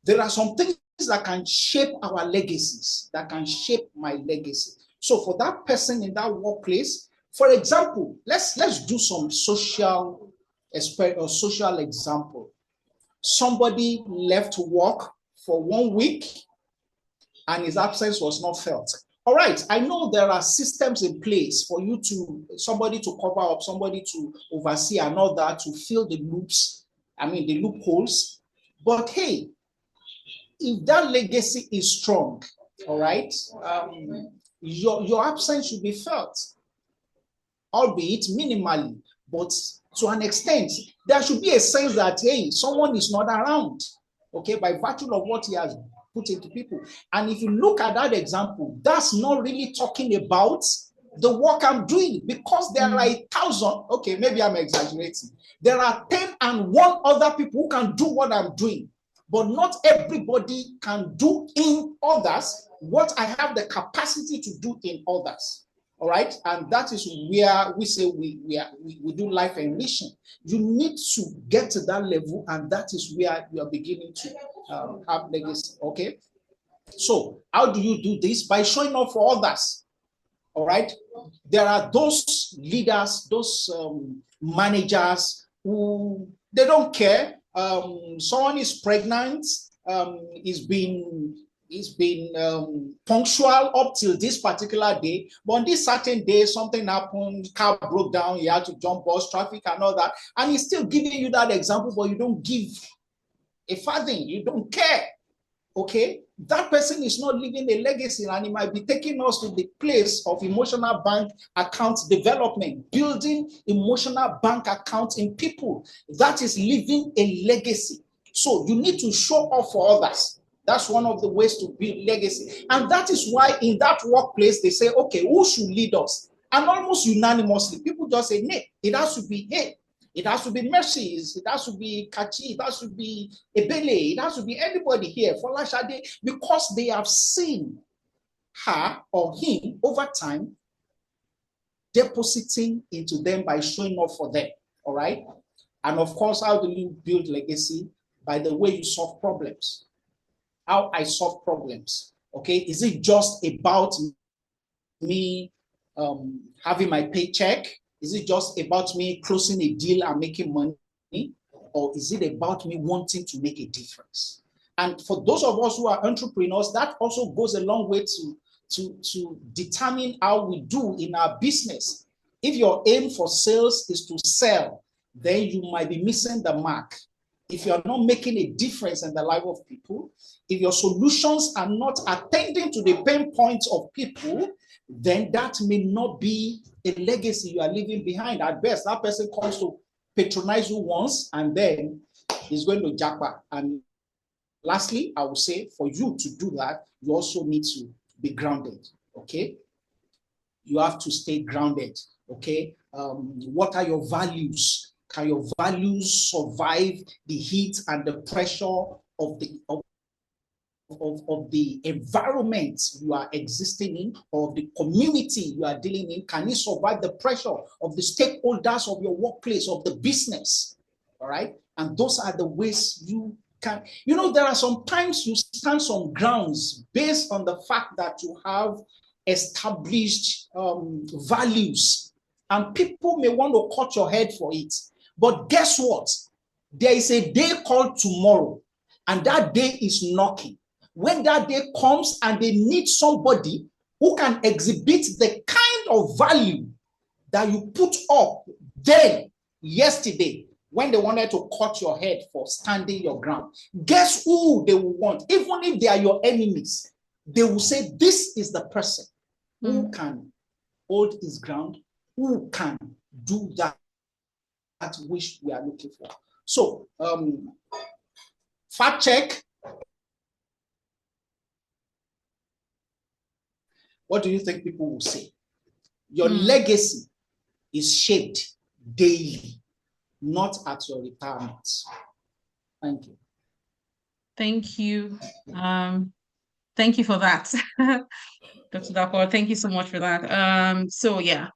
there are some things that can shape our legacies, that can shape my legacy. So for that person in that workplace, for example, let's do some social example. Somebody left work for 1 week and his absence was not felt. All right, I know there are systems in place for somebody to cover up, somebody to oversee and all that, to fill the the loopholes. But hey, if that legacy is strong, all right, your absence should be felt, albeit minimally, but to an extent. There should be a sense that, hey, someone is not around, okay, by virtue of what he has put into people. And if you look at that example, that's not really talking about the work I'm doing, because there are 1,000, okay, maybe I'm exaggerating. There are 10 and 1 other people who can do what I'm doing, but not everybody can do in others what I have the capacity to do in others. All right, and that is where we say we do life enrichment. You need to get to that level, and that is where you are beginning to have legacy. Okay, so how do you do this? By showing up for others. All right, there are those leaders, those managers who they don't care. Someone is pregnant, is being punctual up till this particular day, but on this certain day, something happened, car broke down, you had to jump bus, traffic and all that, and he's still giving you that example, but you don't give a farthing, you don't care. Okay, that person is not leaving a legacy, and it might be taking us to the place of emotional bank account development, building emotional bank accounts in people. That is leaving a legacy. So you need to show up for others. That's one of the ways to build legacy. And that is why in that workplace, they say, okay, who should lead us? And almost unanimously, people just say, "Hey, it has to be hey. It has to be Mercy. It has to be Kachi. It has to be Ebele. It has to be anybody here, Folashade," because they have seen her or him over time depositing into them by showing up for them. All right. And of course, how do you build legacy? By the way you solve problems. How I solve problems. Okay. Is it just about me having my paycheck? Is it just about me closing a deal and making money? Or is it about me wanting to make a difference? And for those of us who are entrepreneurs, that also goes a long way to determine how we do in our business. If your aim for sales is to sell, then you might be missing the mark. If you're not making a difference in the life of people, if your solutions are not attending to the pain points of people, then that may not be a legacy you are leaving behind. At best, that person comes to patronize you once and then he's going to jackpot. And lastly, I would say for you to do that, you also need to be grounded. Okay? You have to stay grounded. Okay? What are your values? Can your values survive the heat and the pressure of the environment you are existing in, or the community you are dealing in? Can it survive the pressure of the stakeholders of your workplace, of the business? All right. And those are the ways you can, there are some times you stand some grounds based on the fact that you have established values, and people may want to cut your head for it. But guess what? There is a day called tomorrow, and that day is knocking. When that day comes and they need somebody who can exhibit the kind of value that you put up then yesterday when they wanted to cut your head for standing your ground, guess who they will want? Even if they are your enemies, they will say, this is the person who can hold his ground, who can do that which we are looking for. So, fact check. What do you think people will say? Your legacy is shaped daily, not at your retirement. Thank you. Thank you. Thank you for that, Dr. Dapo. Thank you so much for that. So yeah,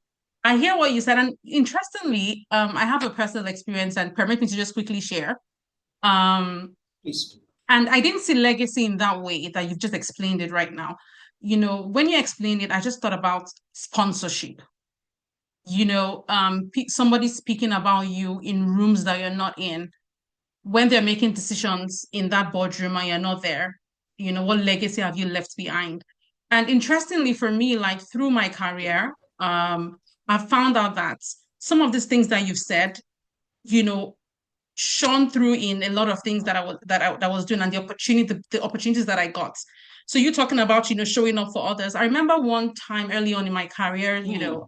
I hear what you said, and interestingly, I have a personal experience, and permit me to just quickly share. Please. And I didn't see legacy in that way that you've just explained it right now. You know, when you explained it, I just thought about sponsorship. You know, somebody speaking about you in rooms that you're not in, when they're making decisions in that boardroom and you're not there. You know, what legacy have you left behind? And interestingly for me, like through my career, I've found out that some of these things that you've said, you know, shone through in a lot of things that I was doing, and the opportunities that I got. So you talking about, you know, showing up for others. I remember one time early on in my career, you know,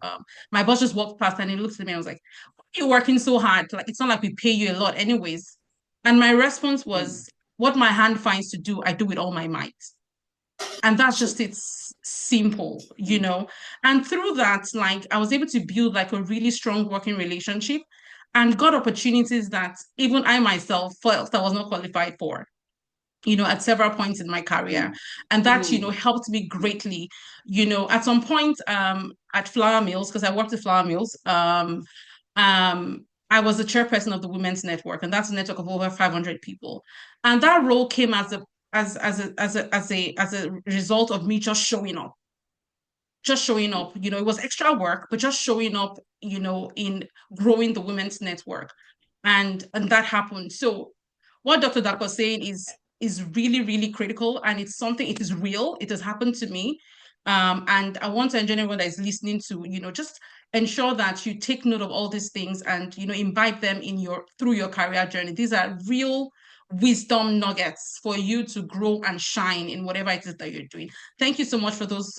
my boss just walked past and he looked at me and was like, "Why are you working so hard? Like, it's not like we pay you a lot anyways." And my response was, what my hand finds to do, I do with all my might. And that's just, it's simple, you know. And through that, like, I was able to build like a really strong working relationship and got opportunities that even I myself felt I was not qualified for, you know, at several points in my career. And that, you know, helped me greatly. You know, at some point at Flour Mills, because I worked at Flour Mills, I was the chairperson of the Women's Network, and that's a network of over 500 people. And that role came as a result of me just showing up. Just showing up, you know, it was extra work, but just showing up, you know, in growing the Women's Network. And that happened. So what Dr. Dak was saying is really, really critical, and it's something, it is real. It has happened to me. And I want to enjoin anyone that is listening to, you know, just ensure that you take note of all these things and, you know, imbibe them in through your career journey. These are real wisdom nuggets for you to grow and shine in whatever it is that you're doing. Thank you so much for those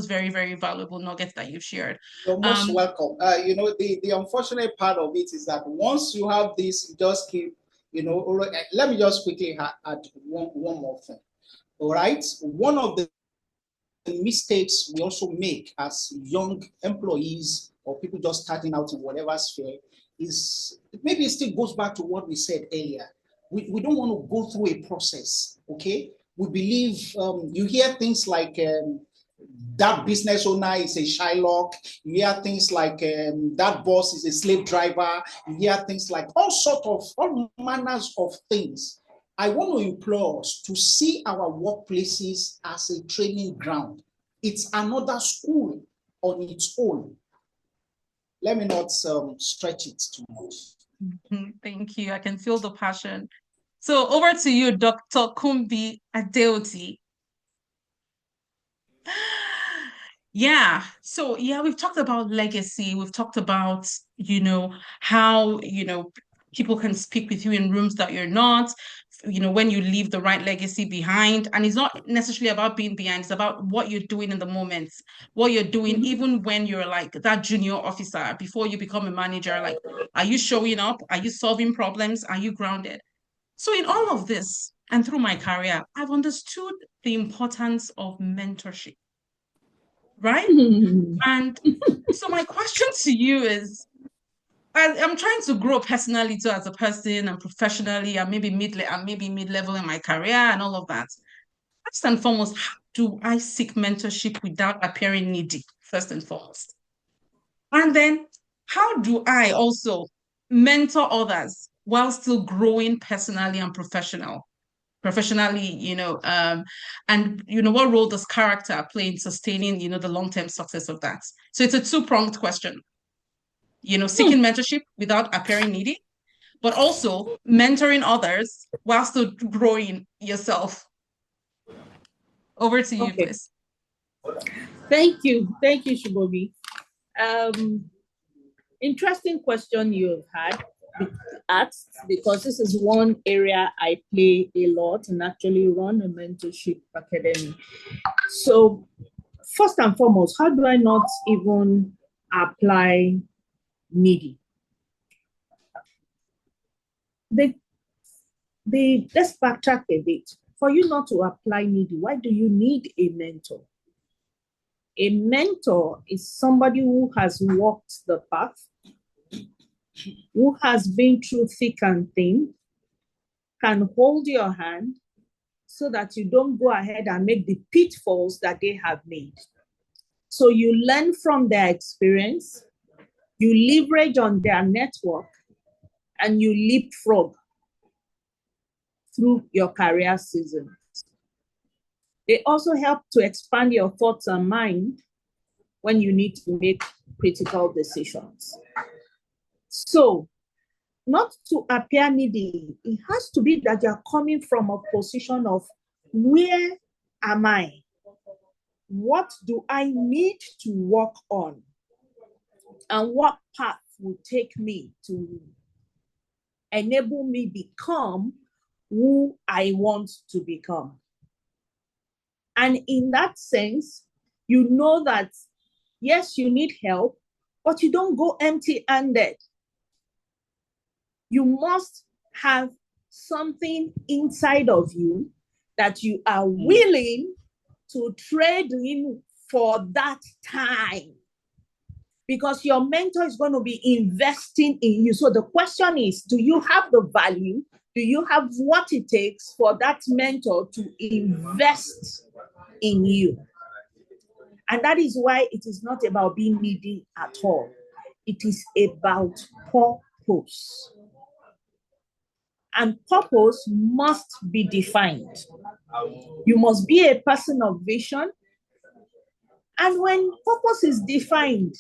very, very valuable nuggets that you've shared. You're most welcome. You know, the unfortunate part of it is that once you have this, you just keep, you know, let me just quickly add one more thing. All right. One of the mistakes we also make as young employees or people just starting out in whatever sphere is, maybe it still goes back to what we said earlier. We don't want to go through a process, okay? We believe, you hear things like that business owner is a Shylock. You hear things like that boss is a slave driver. You hear things like all manners of things. I want to implore us to see our workplaces as a training ground. It's another school on its own. Let me not stretch it too much. Thank you. I can feel the passion. So over to you, Dr. Kumbi Adeoti. Yeah. So yeah, we've talked about legacy. We've talked about, you know, how, you know, people can speak with you in rooms that you're not, you know, when you leave the right legacy behind. And it's not necessarily about being behind, it's about what you're doing in the moment, what you're doing, even when you're like that junior officer before you become a manager. Like, are you showing up? Are you solving problems? Are you grounded? So in all of this and through my career, I've understood the importance of mentorship, right? And so my question to you is, I'm trying to grow personally too as a person and professionally and maybe mid-level in my career and all of that. First and foremost, how do I seek mentorship without appearing needy? First and foremost. And then how do I also mentor others while still growing personally and professionally, you know, and you know, what role does character play in sustaining, you know, the long-term success of that? So it's a two-pronged question, you know, seeking mentorship without appearing needy, but also mentoring others while still growing yourself. Over to you, please. Thank you, Shubomi. Interesting question you've had asked, because this is one area I play a lot and actually run a mentorship academy. So first and foremost, how do I not even apply needy? Let's backtrack a bit. For you not to apply needy, why do you need a mentor? A mentor is somebody who has walked the path, who has been through thick and thin, can hold your hand so that you don't go ahead and make the pitfalls that they have made. So you learn from their experience, you leverage on their network, and you leapfrog through your career season. They also help to expand your thoughts and mind when you need to make critical decisions. So, not to appear needy, it has to be that you're coming from a position of, where am I? What do I need to work on? And what path will take me to enable me become who I want to become? And in that sense, you know that, yes, you need help, but you don't go empty-handed. You must have something inside of you that you are willing to trade in for that time, because your mentor is going to be investing in you. So the question is, do you have the value? Do you have what it takes for that mentor to invest in you? And that is why it is not about being needy at all. It is about purpose. And purpose must be defined. You must be a person of vision. And when purpose is defined,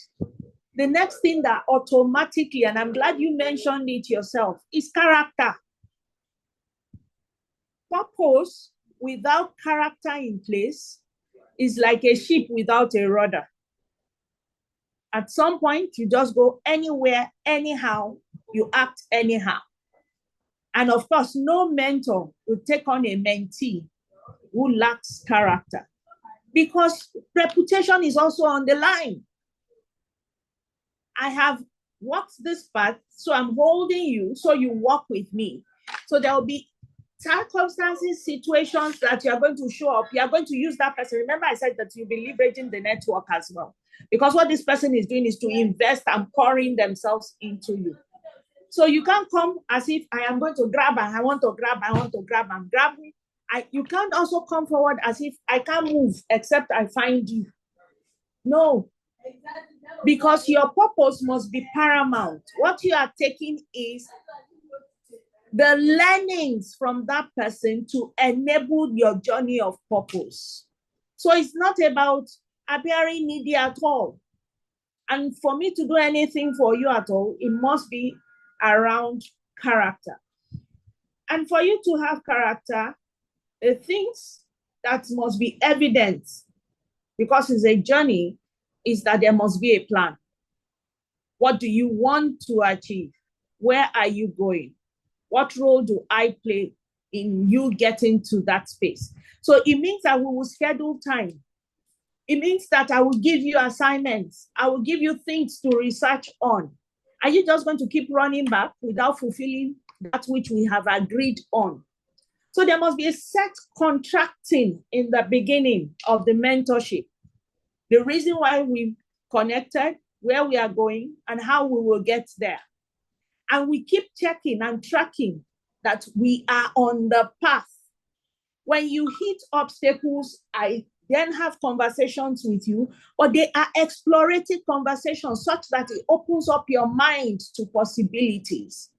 the next thing that automatically, and I'm glad you mentioned it yourself, is character. Purpose without character in place is like a ship without a rudder. At some point, you just go anywhere, anyhow, you act anyhow. And of course, no mentor will take on a mentee who lacks character, because reputation is also on the line. I have walked this path, so I'm holding you, so you walk with me. So there will be circumstances, situations that you are going to show up. You are going to use that person. Remember, I said that you'll be leveraging the network as well, because what this person is doing is to invest and pouring themselves into you. So you can't come as if I am going to grab and I want to grab and grab me. You can't also come forward as if I can't move except I find you. No, because your purpose must be paramount. What you are taking is the learnings from that person to enable your journey of purpose. So it's not about appearing needy at all. And for me to do anything for you at all, it must be around character. And for you to have character, the things that must be evident, because it's a journey, is that there must be a plan. What do you want to achieve? Where are you going? What role do I play in you getting to that space? So it means that we will schedule time. It means that I will give you assignments. I will give you things to research on. Are you just going to keep running back without fulfilling that which we have agreed on? So there must be a set contracting in the beginning of the mentorship. The reason why we connected, where we are going, and how we will get there. And we keep checking and tracking that we are on the path. When you hit obstacles, I then have conversations with you, but they are explorative conversations such that it opens up your mind to possibilities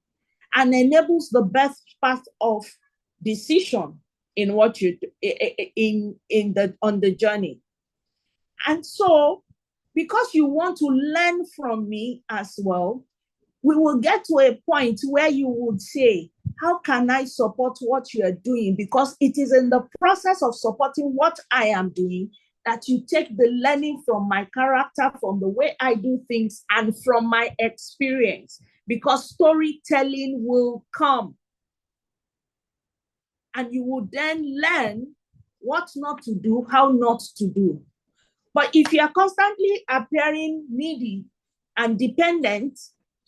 and enables the best path of decision in what you on the journey. And so, because you want to learn from me as well, we will get to a point where you would say, how can I support what you are doing? Because it is in the process of supporting what I am doing that you take the learning from my character, from the way I do things, and from my experience, because storytelling will come. And you will then learn what not to do, how not to do. But if you are constantly appearing needy and dependent,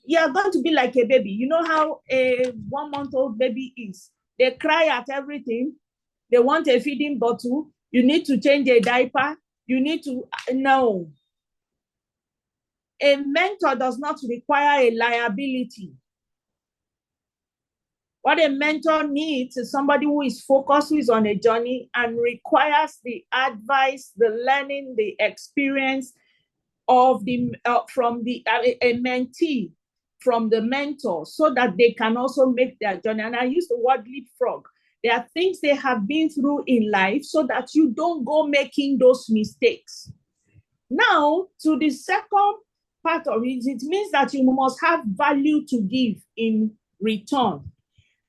you are going to be like a baby. You know how a 1-month-old baby is. They cry at everything. They want a feeding bottle. You need to change a diaper. You need to, no. A mentor does not require a liability. What a mentor needs is somebody who is focused, who is on a journey and requires the advice, the learning, the experience of from a mentee, from the mentor, so that they can also make their journey. And I use the word leapfrog. There are things they have been through in life so that you don't go making those mistakes. Now, to the second part of it, it means that you must have value to give in return.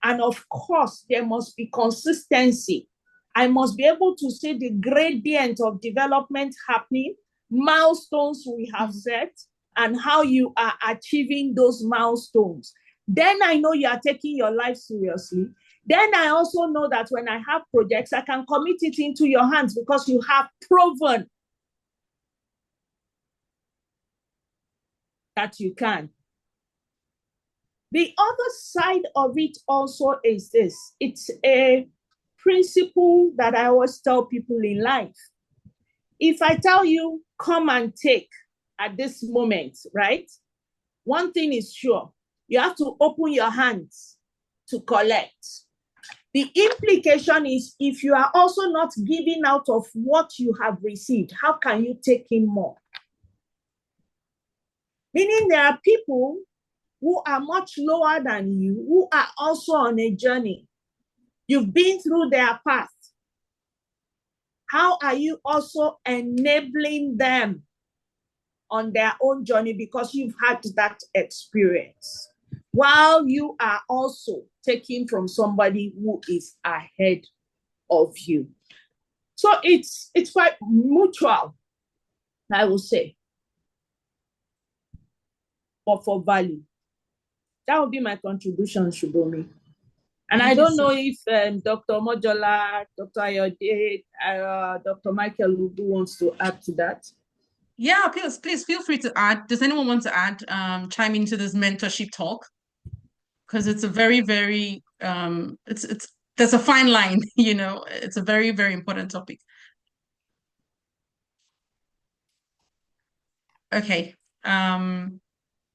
And of course, there must be consistency. I must be able to see the gradient of development happening, milestones we have set, and how you are achieving those milestones. Then I know you are taking your life seriously. Then I also know that when I have projects, I can commit it into your hands because you have proven that you can. The other side of it also is this. It's a principle that I always tell people in life. If I tell you, come and take at this moment, right? One thing is sure, you have to open your hands to collect. The implication is if you are also not giving out of what you have received, how can you take in more? Meaning there are people who are much lower than you, who are also on a journey. You've been through their path. How are you also enabling them on their own journey because you've had that experience, while you are also taking from somebody who is ahead of you? So it's quite mutual, I will say, but for value. That would be my contribution, Shubomi. And I don't know if Dr. Mojola, Dr. Ayode, Dr. Michael Lubu wants to add to that. Yeah, please feel free to add. Does anyone want to add, chime into this mentorship talk? Because it's a very, very, there's a fine line, you know, it's a very, very important topic. Okay.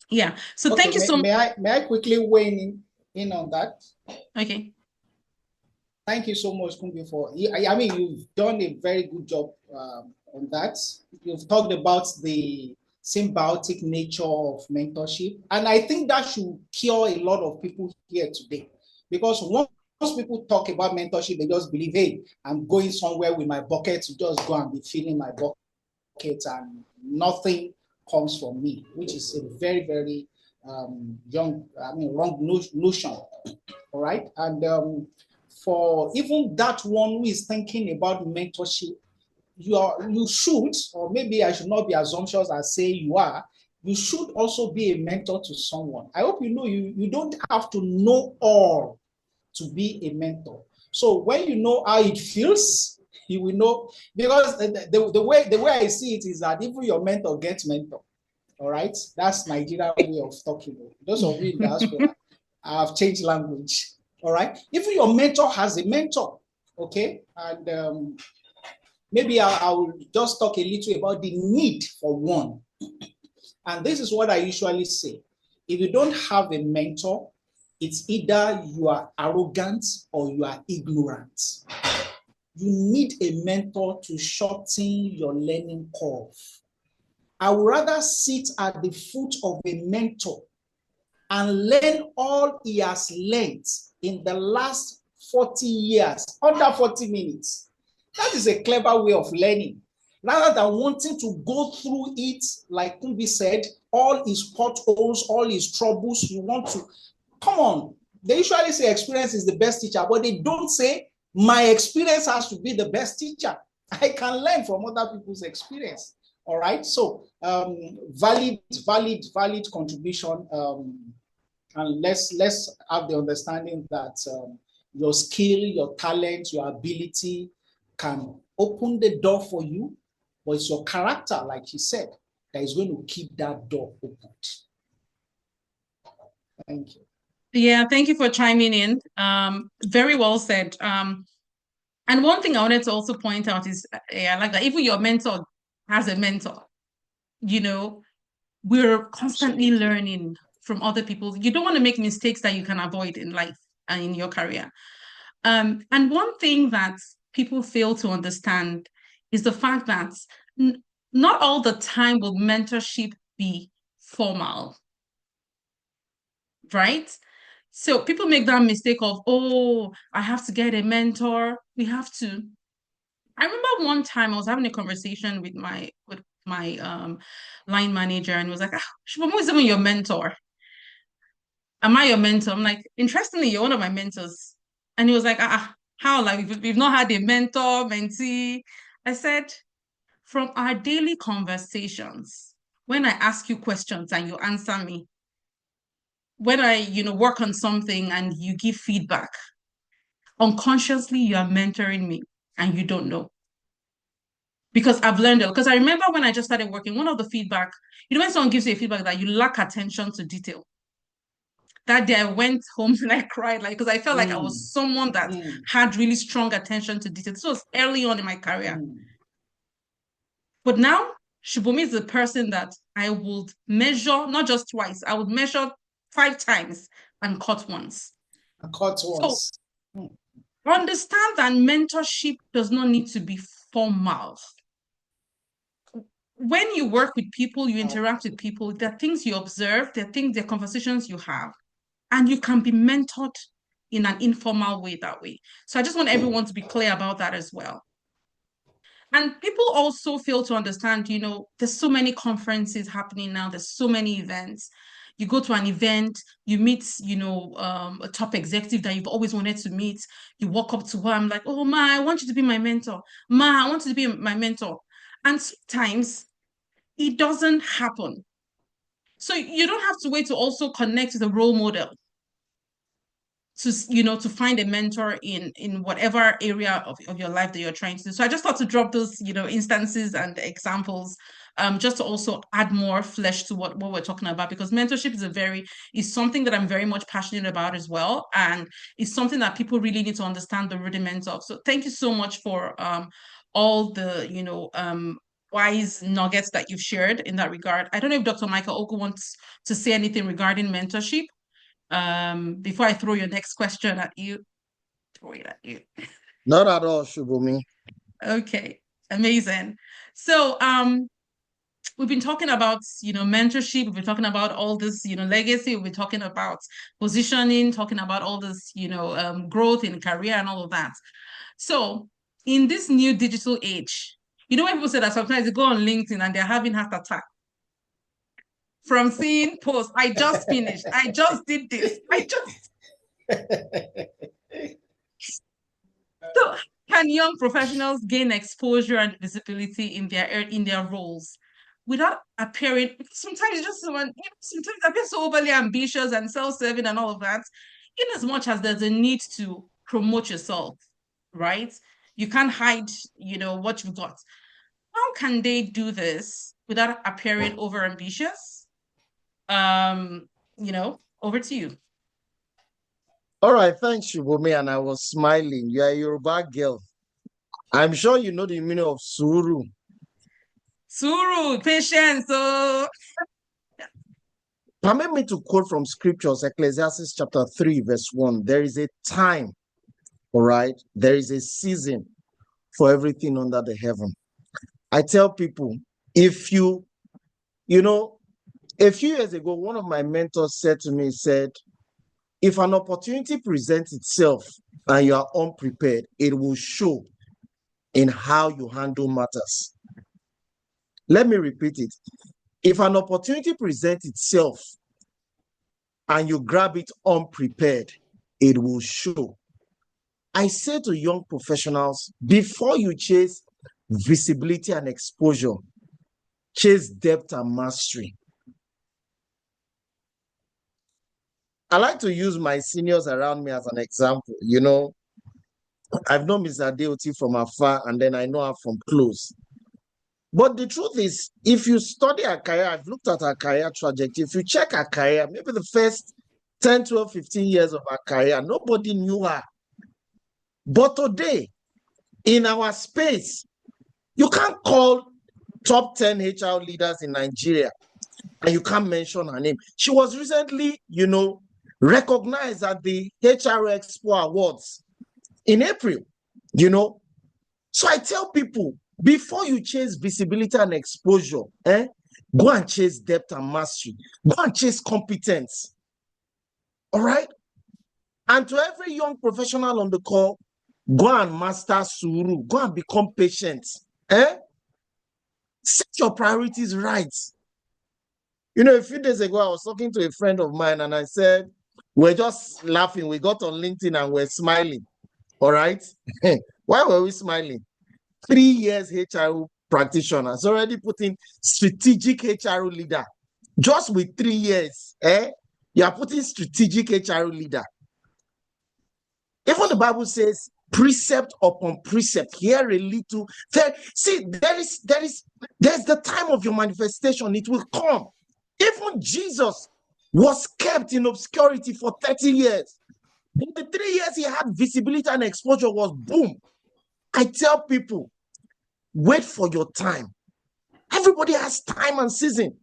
Yeah. So okay, thank you so much. May I quickly weigh in on that? Okay. Thank you so much, Kumbi, for, I mean, you've done a very good job on that. You've talked about the symbiotic nature of mentorship. And I think that should cure a lot of people here today. Because once people talk about mentorship, they just believe, hey, I'm going somewhere with my bucket to just go and be filling my bucket and nothing comes from me, which is a very, very wrong notion. All right. And for even that one who is thinking about mentorship, you should, or maybe I should not be assumptions and say you are, you should also be a mentor to someone. I hope you know you don't have to know all to be a mentor. So when you know how it feels, you will know, because the way I see it is that even your mentor gets mentor. All right, that's Nigerian way of talking. Those of you in diaspora, I have changed language. All right, even your mentor has a mentor. Okay, and maybe I will just talk a little about the need for one. And this is what I usually say: if you don't have a mentor, it's either you are arrogant or you are ignorant. You need a mentor to shorten your learning curve. I would rather sit at the foot of a mentor and learn all he has learned in the last 40 years, under 40 minutes. That is a clever way of learning. Rather than wanting to go through it, like Kumbi said, all his potholes, all his troubles, you want to, come on. They usually say experience is the best teacher, but they don't say my experience has to be the best teacher. I can learn from other people's experience. All right. So valid contribution. And let's have the understanding that your skill, your talent, your ability can open the door for you, but it's your character, like he said, that is going to keep that door open. Thank you. Yeah, thank you for chiming in. Very well said. And one thing I wanted to also point out is, I like that even your mentor has a mentor. You know, we're constantly learning from other people. You don't want to make mistakes that you can avoid in life and in your career. And one thing that people fail to understand is the fact that not all the time will mentorship be formal, right? So people make that mistake of, oh, I have to get a mentor. We have to. I remember one time I was having a conversation with my line manager, and was like, Shubham is even your mentor. Am I your mentor? I'm like, interestingly, you're one of my mentors. And he was like, how? Like, we've not had a mentor, mentee. I said, from our daily conversations, when I ask you questions and you answer me, when I, work on something and you give feedback, unconsciously you are mentoring me and you don't know. Because I've learned it. Because I remember when I just started working, one of the feedback, when someone gives you a feedback that you lack attention to detail. That day I went home and I cried, like, because I felt like I was someone that had really strong attention to detail. This was early on in my career. But now Shubham is the person that I would measure, not just twice, I would measure 5 times and cut once. So understand that mentorship does not need to be formal. When you work with people, you interact with people, there are things you observe, there are conversations you have, and you can be mentored in an informal way that way. So I just want everyone to be clear about that as well. And people also fail to understand, there's so many conferences happening now, there's so many events. You go to an event, you meet, a top executive that you've always wanted to meet. You walk up to her, I'm like, oh, Ma, I want you to be my mentor. Ma, I want you to be my mentor. And sometimes it doesn't happen. So you don't have to wait to also connect with a role model to find a mentor in whatever area of your life that you're trying to do. So I just thought to drop those instances and examples just to also add more flesh to what we're talking about, because mentorship is something that I'm very much passionate about as well, and it's something that people really need to understand the rudiments of. So thank you so much for all the wise nuggets that you've shared in that regard. I don't know if Dr. Michael Oku wants to say anything regarding mentorship. Before I throw your next question at you, throw it at you. Not at all, Shubham. Okay, amazing. So we've been talking about mentorship, we've been talking about all this legacy, we've been talking about positioning, talking about all this growth in career and all of that. So in this new digital age, when people say that sometimes they go on LinkedIn and they're having heart attack from seeing posts, I just finished, I just did this, So can young professionals gain exposure and visibility in their roles without appearing? Sometimes just sometimes appear so overly ambitious and self-serving and all of that. In as much as there's a need to promote yourself, right? You can't hide, what you've got. How can they do this without appearing over ambitious? Over to you. All right, thanks, Shubham. And I was smiling. You are a Yoruba girl. I'm sure you know the meaning of suru. Suru, patience. Permit me to quote from scriptures, Ecclesiastes chapter 3, verse 1. There is a time, all right? There is a season for everything under the heaven. I tell people, a few years ago, one of my mentors said to me, if an opportunity presents itself and you are unprepared, it will show in how you handle matters. Let me repeat it. If an opportunity presents itself and you grab it unprepared, it will show. I say to young professionals, before you chase visibility and exposure, chase depth and mastery. I like to use my seniors around me as an example. You know, I've known Mr. Adeoti from afar, and then I know her from close. But the truth is, if you study her career, I've looked at her career trajectory. If you check her career, maybe the first 10, 12, 15 years of her career, nobody knew her. But today, in our space, you can't call top 10 HR leaders in Nigeria and you can't mention her name. She was recently, you know, recognized at the HR Expo Awards in April, you know. So I tell people, before you chase visibility and exposure, go and chase depth and mastery. Go and chase competence. All right? And to every young professional on the call, go and master suru. Go and become patient. Set your priorities right. You know, a few days ago, I was talking to a friend of mine and I said, we're just laughing. We got on LinkedIn and we're smiling. All right? Why were we smiling? 3 years HR practitioners already putting strategic HR leader. Just with 3 years, you are putting strategic HR leader. Even the Bible says precept upon precept. Here a little. See, there's the time of your manifestation. It will come. Even Jesus was kept in obscurity for 30 years. In the 3 years he had visibility and exposure was boom. I tell people, wait for your time. Everybody has time and season.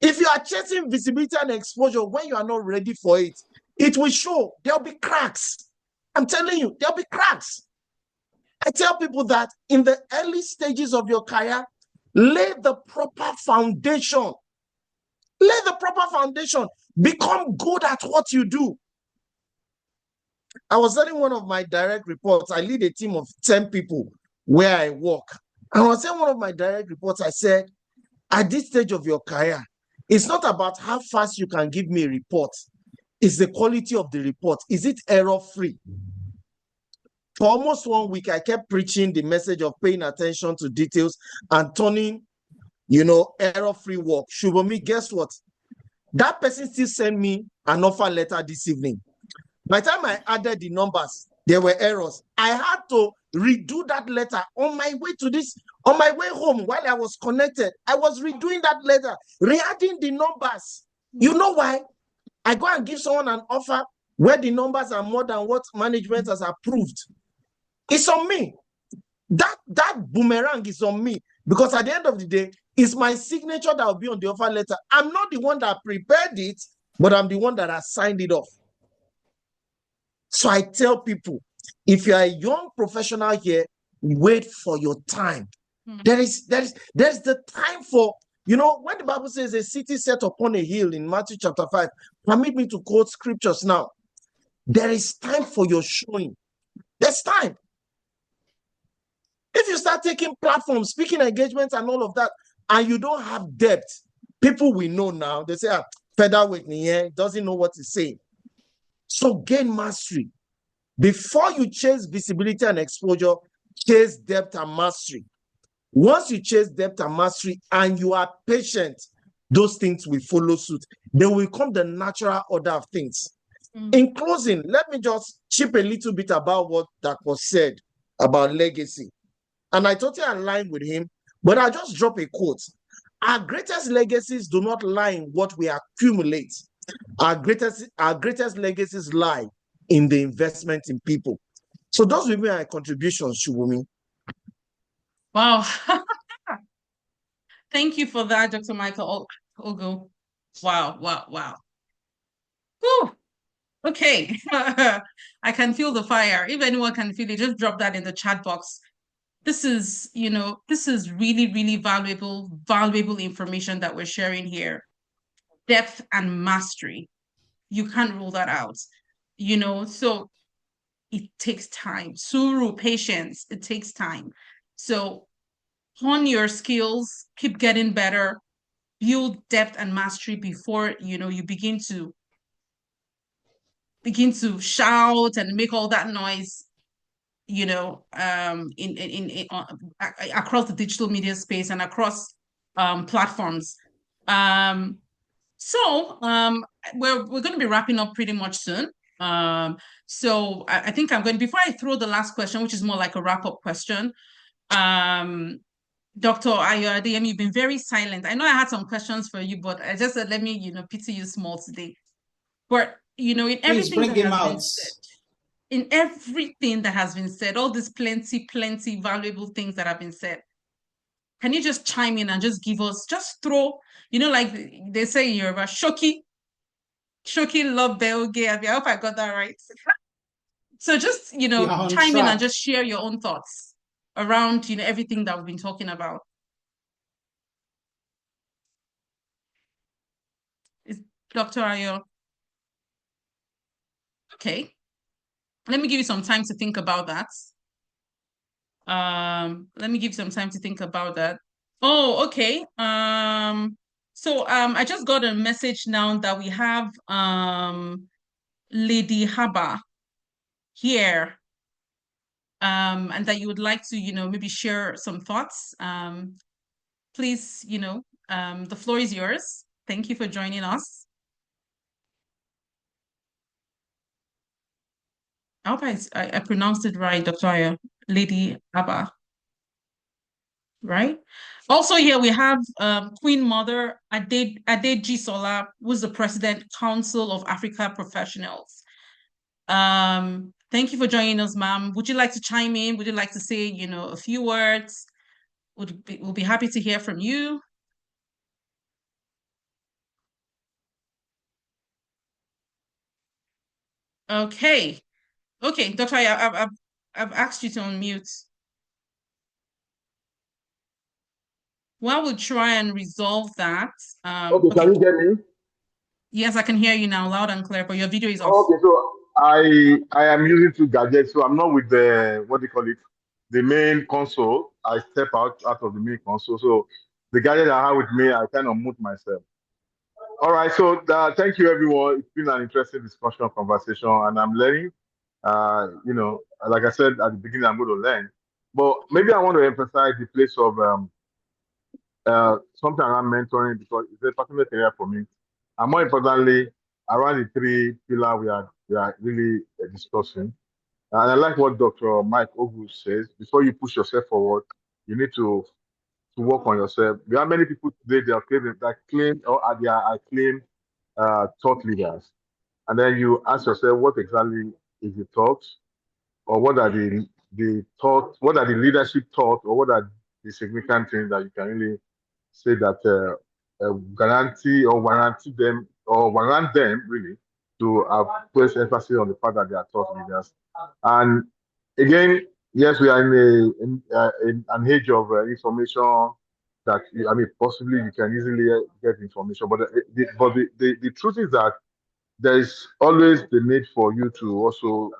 If you are chasing visibility and exposure when you are not ready for it, it will show. There'll be cracks. I'm telling you, there'll be cracks. I tell people that in the early stages of your career, lay the proper foundation. Lay the proper foundation. Become good at what you do. I was telling one of my direct reports, I lead a team of 10 people where I work. And I was telling one of my direct reports, I said, at this stage of your career, it's not about how fast you can give me a report. It's the quality of the report. Is it error-free? For almost 1 week, I kept preaching the message of paying attention to details and turning, you know, error-free work. Shubomi, guess what? That person still sent me an offer letter this evening. By the time I added the numbers, there were errors. I had to redo that letter on my way to this, on my way home while I was connected. I was redoing that letter, re-adding the numbers. You know why? I go and give someone an offer where the numbers are more than what management has approved. It's on me. That boomerang is on me because at the end of the day, it's my signature that will be on the offer letter. I'm not the one that prepared it, but I'm the one that has signed it off. So I tell people, if you are a young professional here, wait for your time. There's the time for, you know, when the Bible says a city set upon a hill in Matthew chapter 5, permit me to quote scriptures now. There is time for your showing. There's time. If you start taking platforms, speaking engagements and all of that, and you don't have depth, people will know now. They say, featherweight here doesn't know what to say. So gain mastery. Before you chase visibility and exposure, chase depth and mastery. Once you chase depth and mastery and you are patient, those things will follow suit. They will become the natural order of things. In closing, let me just chip a little bit about what that was said about legacy. And I totally align with him, but I just drop a quote. Our greatest legacies do not lie in what we accumulate. Our greatest legacies lie in the investment in people. So those will be my contributions, Shubumi. Wow. Thank you for that, Dr. Michael Ogo. Wow, wow, wow. Whew. Okay. I can feel the fire. If anyone can feel it, just drop that in the chat box. This is, you know, this is really, really valuable information that we're sharing here. Depth and mastery. You can't rule that out, you know, so it takes time. Suru, patience, it takes time. So hone your skills, keep getting better, build depth and mastery before, you know, you begin to shout and make all that noise. across the digital media space and across platforms. So we're going to be wrapping up pretty much soon. So I think I'm going, before I throw the last question, which is more like a wrap-up question, Dr. Ayo Adeyemi, you've been very silent. I know I had some questions for you, but I just said, let me, pity you small today. But, in everything that has been said, in everything that has been said, all these plenty valuable things that have been said, can you just chime in and just give us, just throw, like they say in Yoruba, shoki love beoge. I hope I got that right. So just, chime in and just share your own thoughts around, everything that we've been talking about. Is Dr. Ayo? Okay. Let me give you some time to think about that. Let me give you some time to think about that. Oh, okay. So I just got a message now that we have Lady Haba here. And that you would like to, maybe share some thoughts. Please, the floor is yours. Thank you for joining us. I hope I pronounced it right, Dr. Ayo. Lady Haba. Right? Also here we have Queen Mother Adejisola, who's the President Council of Africa Professionals. Thank you for joining us, ma'am. Would you like to chime in? Would you like to say, a few words? We'll be happy to hear from you. Okay. Okay, Dr. I've asked you to unmute. Well, we'll try and resolve that. Okay, can you hear me? Yes, I can hear you now, loud and clear, but your video is off. Okay, so I am using two gadgets, so I'm not with the, what do you call it, the main console. I step out of the main console. So the gadget I have with me, I kind of mute myself. All right, so thank you, everyone. It's been an interesting discussion, conversation, and I'm learning. Like I said at the beginning, I'm going to learn. But maybe I want to emphasize the place of something around mentoring, because it's a particular area for me. And more importantly, around the three pillars we are really discussing. And I like what Dr. Mike Ogu says. Before you push yourself forward, you need to work on yourself. There are many people today that claim thought leaders. And then you ask yourself, what exactly is the thought? Or what are the thought, what are the leadership thought, or what are the significant things that you can really say that guarantee or warrant them really to place emphasis on the fact that they are thought leaders. And again, yes, we are in an age of information that possibly you can easily get information, but the truth is that there is always the need for you to also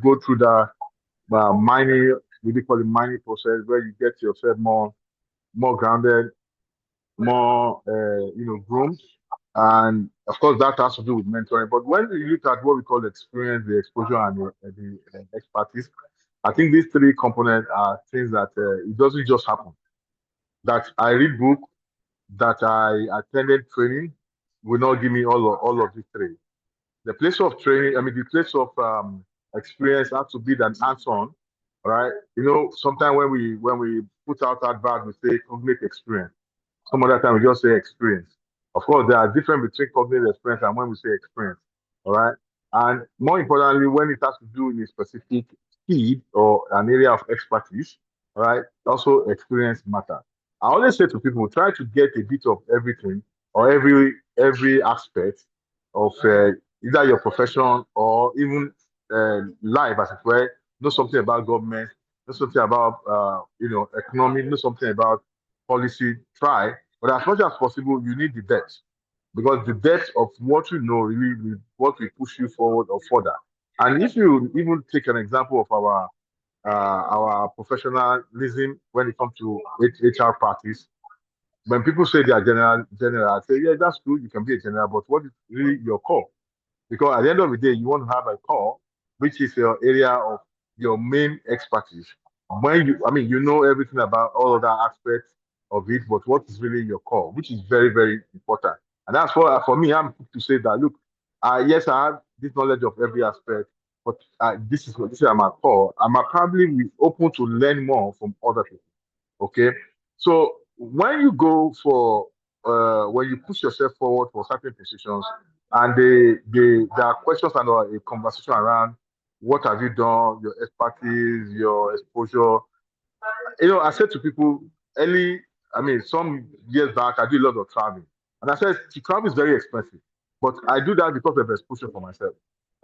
go through that mining, we call it mining process, where you get yourself more grounded, more groomed, and of course that has to do with mentoring. But when you look at what we call experience, the exposure, and the expertise, I think these three components are things that it doesn't just happen. That I read book, that I attended training, will not give me all of these three. The place of training, the place of experience has to be that hands-on, right? Sometimes when we put out advert, we say cognitive experience. Some other time we just say experience. Of course, there are difference between cognitive experience and when we say experience, all right? And more importantly, when it has to do with a specific field or an area of expertise, all right, also experience matters. I always say to people, try to get a bit of everything or every aspect of either your profession or even life, as it were. Know something about government, know something about economy, know something about policy. Try, but as much as possible, you need the depth, because the depth of what you know really what will push you forward or further. And if you even take an example of our professionalism when it comes to HR practice, when people say they are general, I say, yeah, that's good. You can be a general, but what is really your core? Because at the end of the day, you want to have a core, which is your area of your main expertise. When you know everything about all of that aspects of it, but what is really your core, which is very, very important. And that's for me, I'm quick to say that, look, yes, I have this knowledge of every aspect, but this is my core. I'm probably be open to learn more from other people. Okay. So when you go for when you push yourself forward for certain positions, and there are questions and a conversation around what have you done, your expertise, your exposure. I said to people early, some years back, I do a lot of traveling. And I said, travel is very expensive, but I do that because of exposure for myself.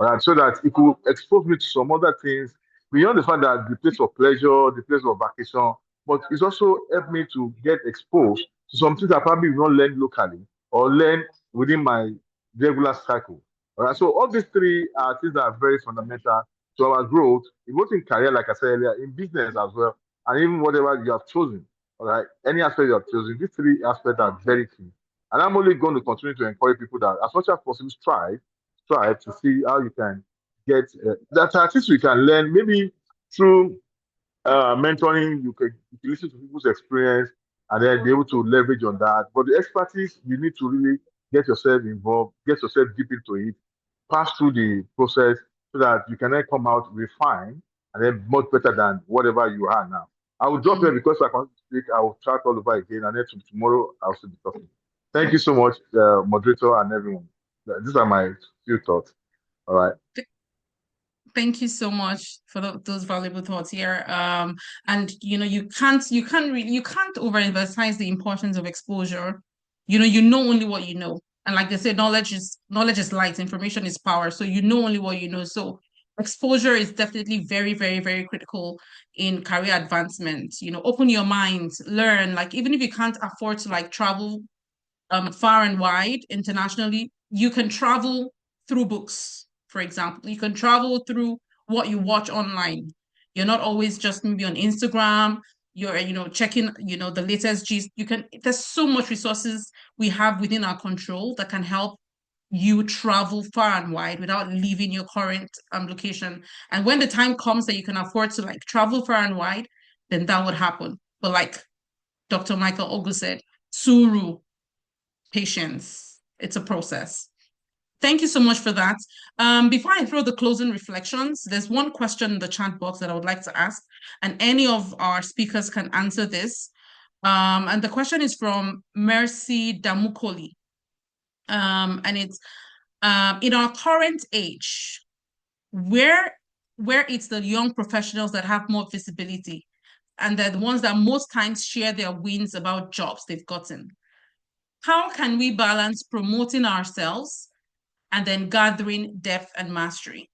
All right, so that it will expose me to some other things beyond the fact that the place of pleasure, the place of vacation, but it's also helped me to get exposed to some things I probably will not learn locally or learn within my regular cycle. All right, so all these three are things that are very fundamental to our growth, both in career, like I said earlier, in business as well, and even whatever you have chosen. All right, any aspect you have chosen, these three aspects are very key. And I'm only going to continue to encourage people that, as much as possible, strive to see how you can get that. At least we can learn, maybe through mentoring. You can listen to people's experience and then be able to leverage on that. But the expertise, you need to really get yourself involved, get yourself deep into it, pass through the process so that you can then come out refined and then much better than whatever you are now. I will drop here because I can't speak. I will chat all over again, and then tomorrow I'll still be talking. Thank you so much, moderator and everyone. These are my few thoughts. All right. Thank you so much for those valuable thoughts here. And you can't overemphasize the importance of exposure. You know only what you know. And like they say, knowledge is light, information is power. So you know only what you know. So exposure is definitely very, very, very critical in career advancement. Open your mind, learn. Like even if you can't afford to like travel far and wide internationally, you can travel through books, for example. You can travel through what you watch online. You're not always just maybe on Instagram. You're, checking, the latest gist. There's so much resources we have within our control that can help you travel far and wide without leaving your current location. And when the time comes that you can afford to like travel far and wide, then that would happen. But like Dr. Michael Ogu said, Suru, patience. It's a process. Thank you so much for that. Before I throw the closing reflections, there's one question in the chat box that I would like to ask, and any of our speakers can answer this. And the question is from Mercy Damukoli. And it's, in our current age, where it's the young professionals that have more visibility and they're the ones that most times share their wins about jobs they've gotten. How can we balance promoting ourselves and then gathering depth and mastery?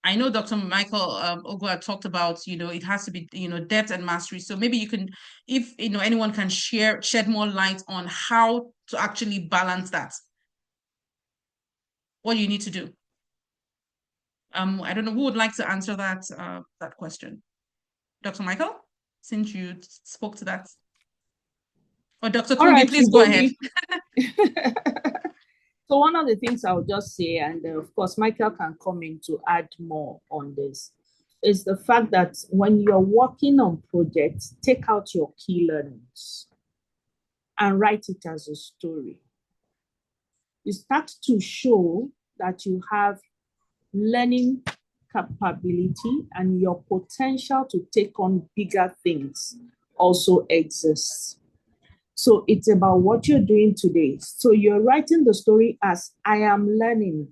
I know Dr. Michael Ogu had talked about, it has to be, depth and mastery. So maybe you can, if, anyone can shed more light on how to actually balance that. What you need to do. I don't know who would like to answer that question. Dr. Michael, since you spoke to that. Or Dr. Kunbi, right, please go ahead. So one of the things I'll just say, and of course, Michael can come in to add more on this, is the fact that when you're working on projects, take out your key learnings and write it as a story. You start to show that you have learning capability and your potential to take on bigger things also exists. So it's about what you're doing today. So you're writing the story as I am learning,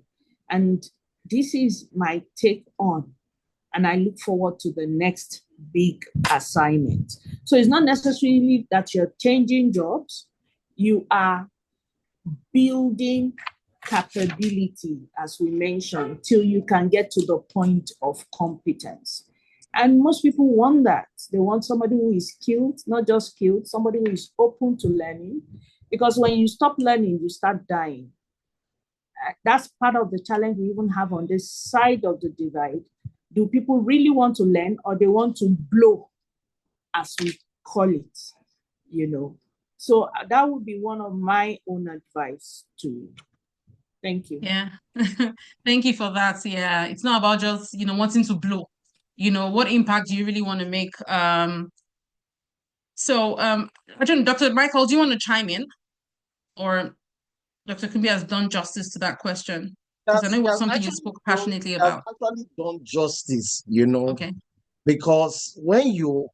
and this is my take on, and I look forward to the next big assignment. So it's not necessarily that you're changing jobs. You are building capability, as we mentioned, till you can get to the point of competence. And most people want that. They want somebody who is skilled, not just skilled, somebody who is open to learning. Because when you stop learning, you start dying. That's part of the challenge we even have on this side of the divide. Do people really want to learn, or they want to blow, as we call it, So that would be one of my own advice to you. Thank you. Yeah. Thank you for that. Yeah. It's not about just, wanting to blow. what impact do you really want to make? So I don't know, Dr. Michael, do you want to chime in? Or Dr. Kumbi has done justice to that question? Because I know it was something you spoke passionately about. Actually done justice, Okay. because when you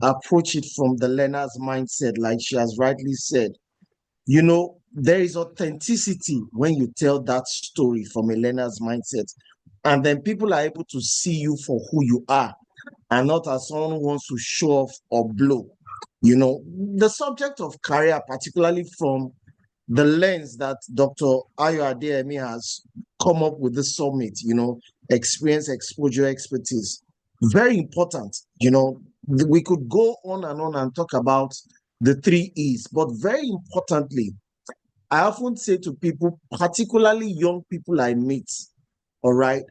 approach it from the learner's mindset, like she has rightly said, there is authenticity when you tell that story from a learner's mindset. And then people are able to see you for who you are and not as someone who wants to show off or blow. The subject of career, particularly from the lens that Dr. Ayo Adeyemi has come up with this summit, experience, exposure, expertise, very important. We could go on and talk about the 3 E's, but very importantly, I often say to people, particularly young people I meet, all right,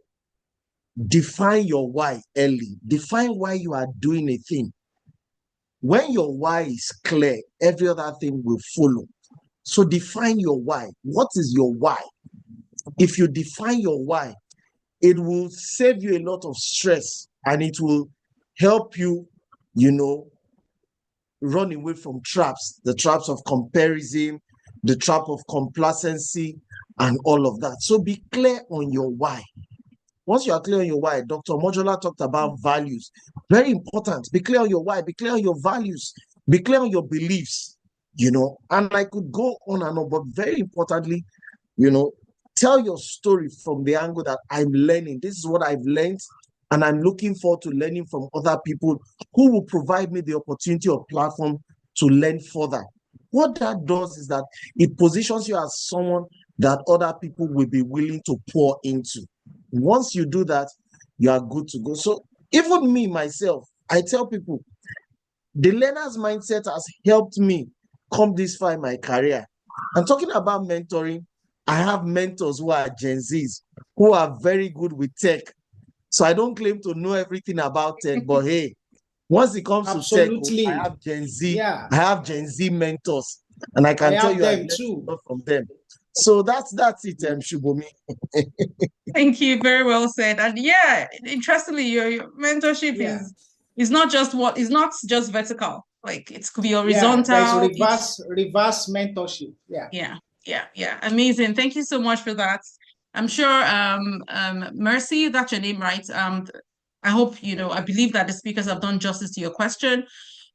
define your why early. Define why you are doing a thing. When your why is clear, every other thing will follow. So define your why. What is your why? If you define your why, it will save you a lot of stress and it will help you, run away from traps, the traps of comparison, the trap of complacency, and all of that. So be clear on your why. Once you are clear on your why, Dr. Mojola talked about values. Very important. Be clear on your why, be clear on your values, be clear on your beliefs, and I could go on and on, but very importantly, tell your story from the angle that I'm learning. This is what I've learned, and I'm looking forward to learning from other people who will provide me the opportunity or platform to learn further. What that does is that it positions you as someone that other people will be willing to pour into. Once you do that, you are good to go. So even me, myself, I tell people, the learner's mindset has helped me come this far in my career. And talking about mentoring, I have mentors who are Gen Zs, who are very good with tech. So I don't claim to know everything about tech, but hey, once it comes Absolutely. to tech, I have Gen Z. Yeah. I have Gen Z mentors, and I can tell you I learned a lot from them. So that's it, Shubomi. Thank you. Very well said. And yeah, interestingly, your mentorship is not just vertical. Like it could be horizontal. Yeah, there's reverse mentorship. Yeah. Amazing. Thank you so much for that. I'm sure Mercy, that's your name, right? I hope I believe that the speakers have done justice to your question.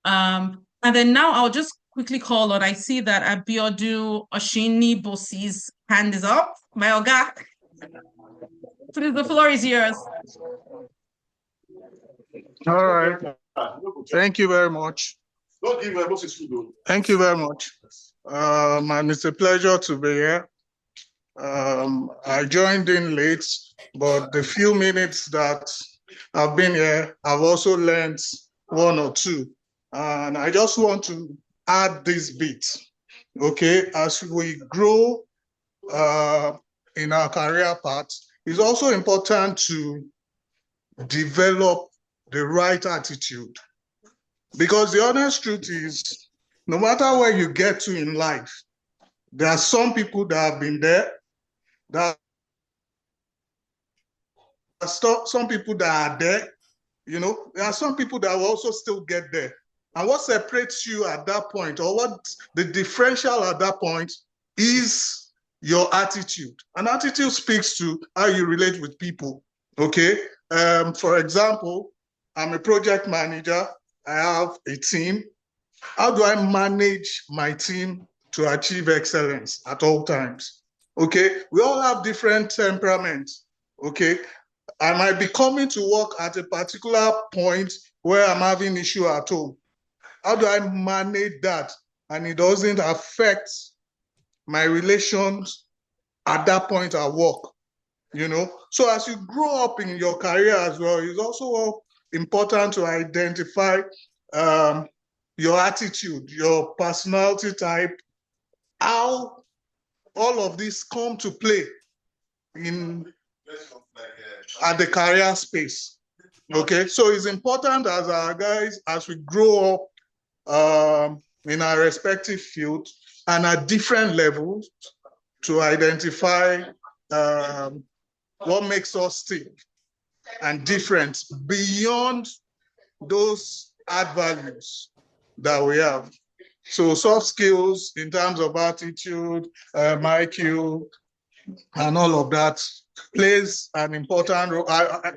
And then now I'll just quickly call on, I see that Abiodun Oshini Bosi's hand is up. My Oga. Please, the floor is yours. All right. Thank you very much. Thank you very much. And it's a pleasure to be here. I joined in late, but the few minutes that I've been here, I've also learned one or two. And I just want to add this bit, okay? As we grow in our career path, it's also important to develop the right attitude. Because the honest truth is, no matter where you get to in life, there are some people that have been there, there are some people that are there, there are some people that will also still get there. And what separates you at that point, or what the differential at that point, is your attitude. And attitude speaks to how you relate with people, okay? For example, I'm a project manager. I have a team. How do I manage my team to achieve excellence at all times? Okay, we all have different temperaments. Okay, I might be coming to work at a particular point where I'm having issue at home. How do I manage that and it doesn't affect my relations at that point at work? So as you grow up in your career as well, it's also important to identify your attitude, your personality type, how all of this come to play at the career space. Okay, so it's important as our guys, as we grow up in our respective fields and at different levels, to identify what makes us tick. and different beyond those add values that we have. So soft skills in terms of attitude, IQ, and all of that plays an important role. I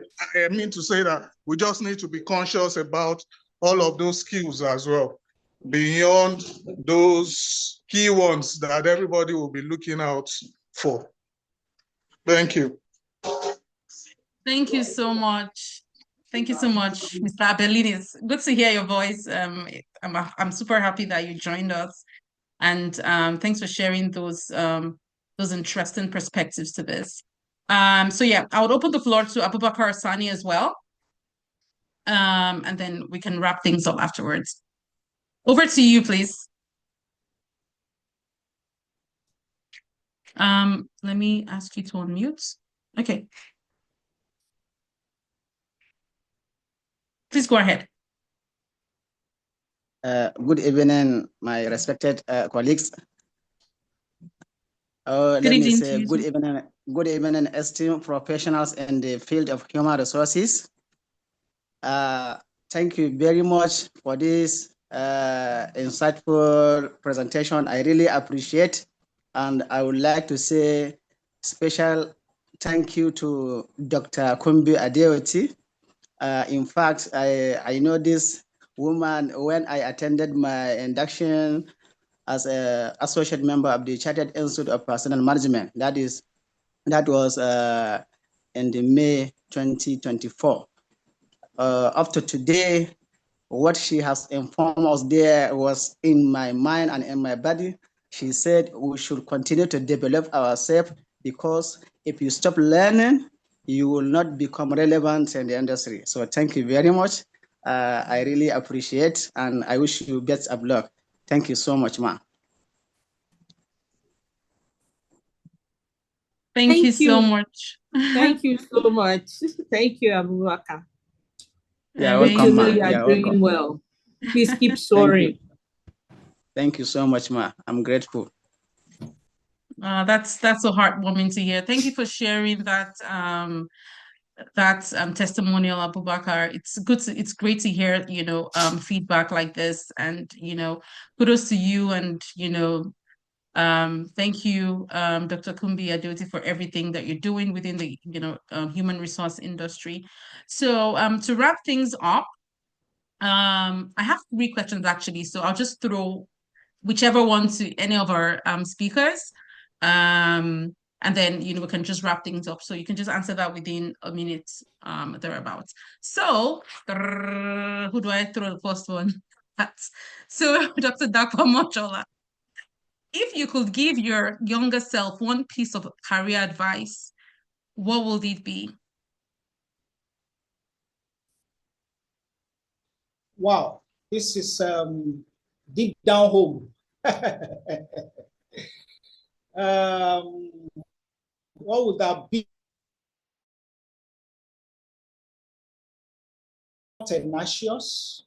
mean to say that we just need to be conscious about all of those skills as well, beyond those key ones that everybody will be looking out for. Thank you. Thank you so much. Thank you so much, Mr. Abellini. It's good to hear your voice. I'm super happy that you joined us, and thanks for sharing those interesting perspectives to this. So yeah, I would open the floor to Abubakar Sani as well, and then we can wrap things up afterwards. Over to you, please. Let me ask you to unmute. Okay. Please go ahead. Good evening, my respected colleagues. Good evening. Good evening, esteemed professionals in the field of human resources. Thank you very much for this insightful presentation. I really appreciate, and I would like to say special thank you to Dr. Kumbi Adeoti. In fact, I know this woman when I attended my induction as an associate member of the Chartered Institute of Personnel Management. That was in the May 2024. Up to today, what she has informed us there was in my mind and in my body. She said we should continue to develop ourselves, because if you stop learning, you will not become relevant in the industry. So thank you very much. I really appreciate, and I wish you best of luck. Thank you so much, ma. Thank you so much. Thank you so much. Thank you, Abubakar. Yeah, welcome, ma. You are doing well. Please keep soaring. Thank you so much, ma. I'm grateful. That's so heartwarming to hear. Thank you for sharing that testimonial, Abubakar. It's great to hear, feedback like this, and kudos to you, and thank you, Dr. Kumbi Adeoti, for everything that you're doing within the human resource industry. So to wrap things up, I have 3 questions actually, so I'll just throw whichever one to any of our speakers. And then, we can just wrap things up. So you can just answer that within a minute, thereabouts. So, who do I throw the first one at? So, Dr. Dakwa Mochola, if you could give your younger self one piece of career advice, what would it be? Wow, this is deep down home. What would that be? Tenacious,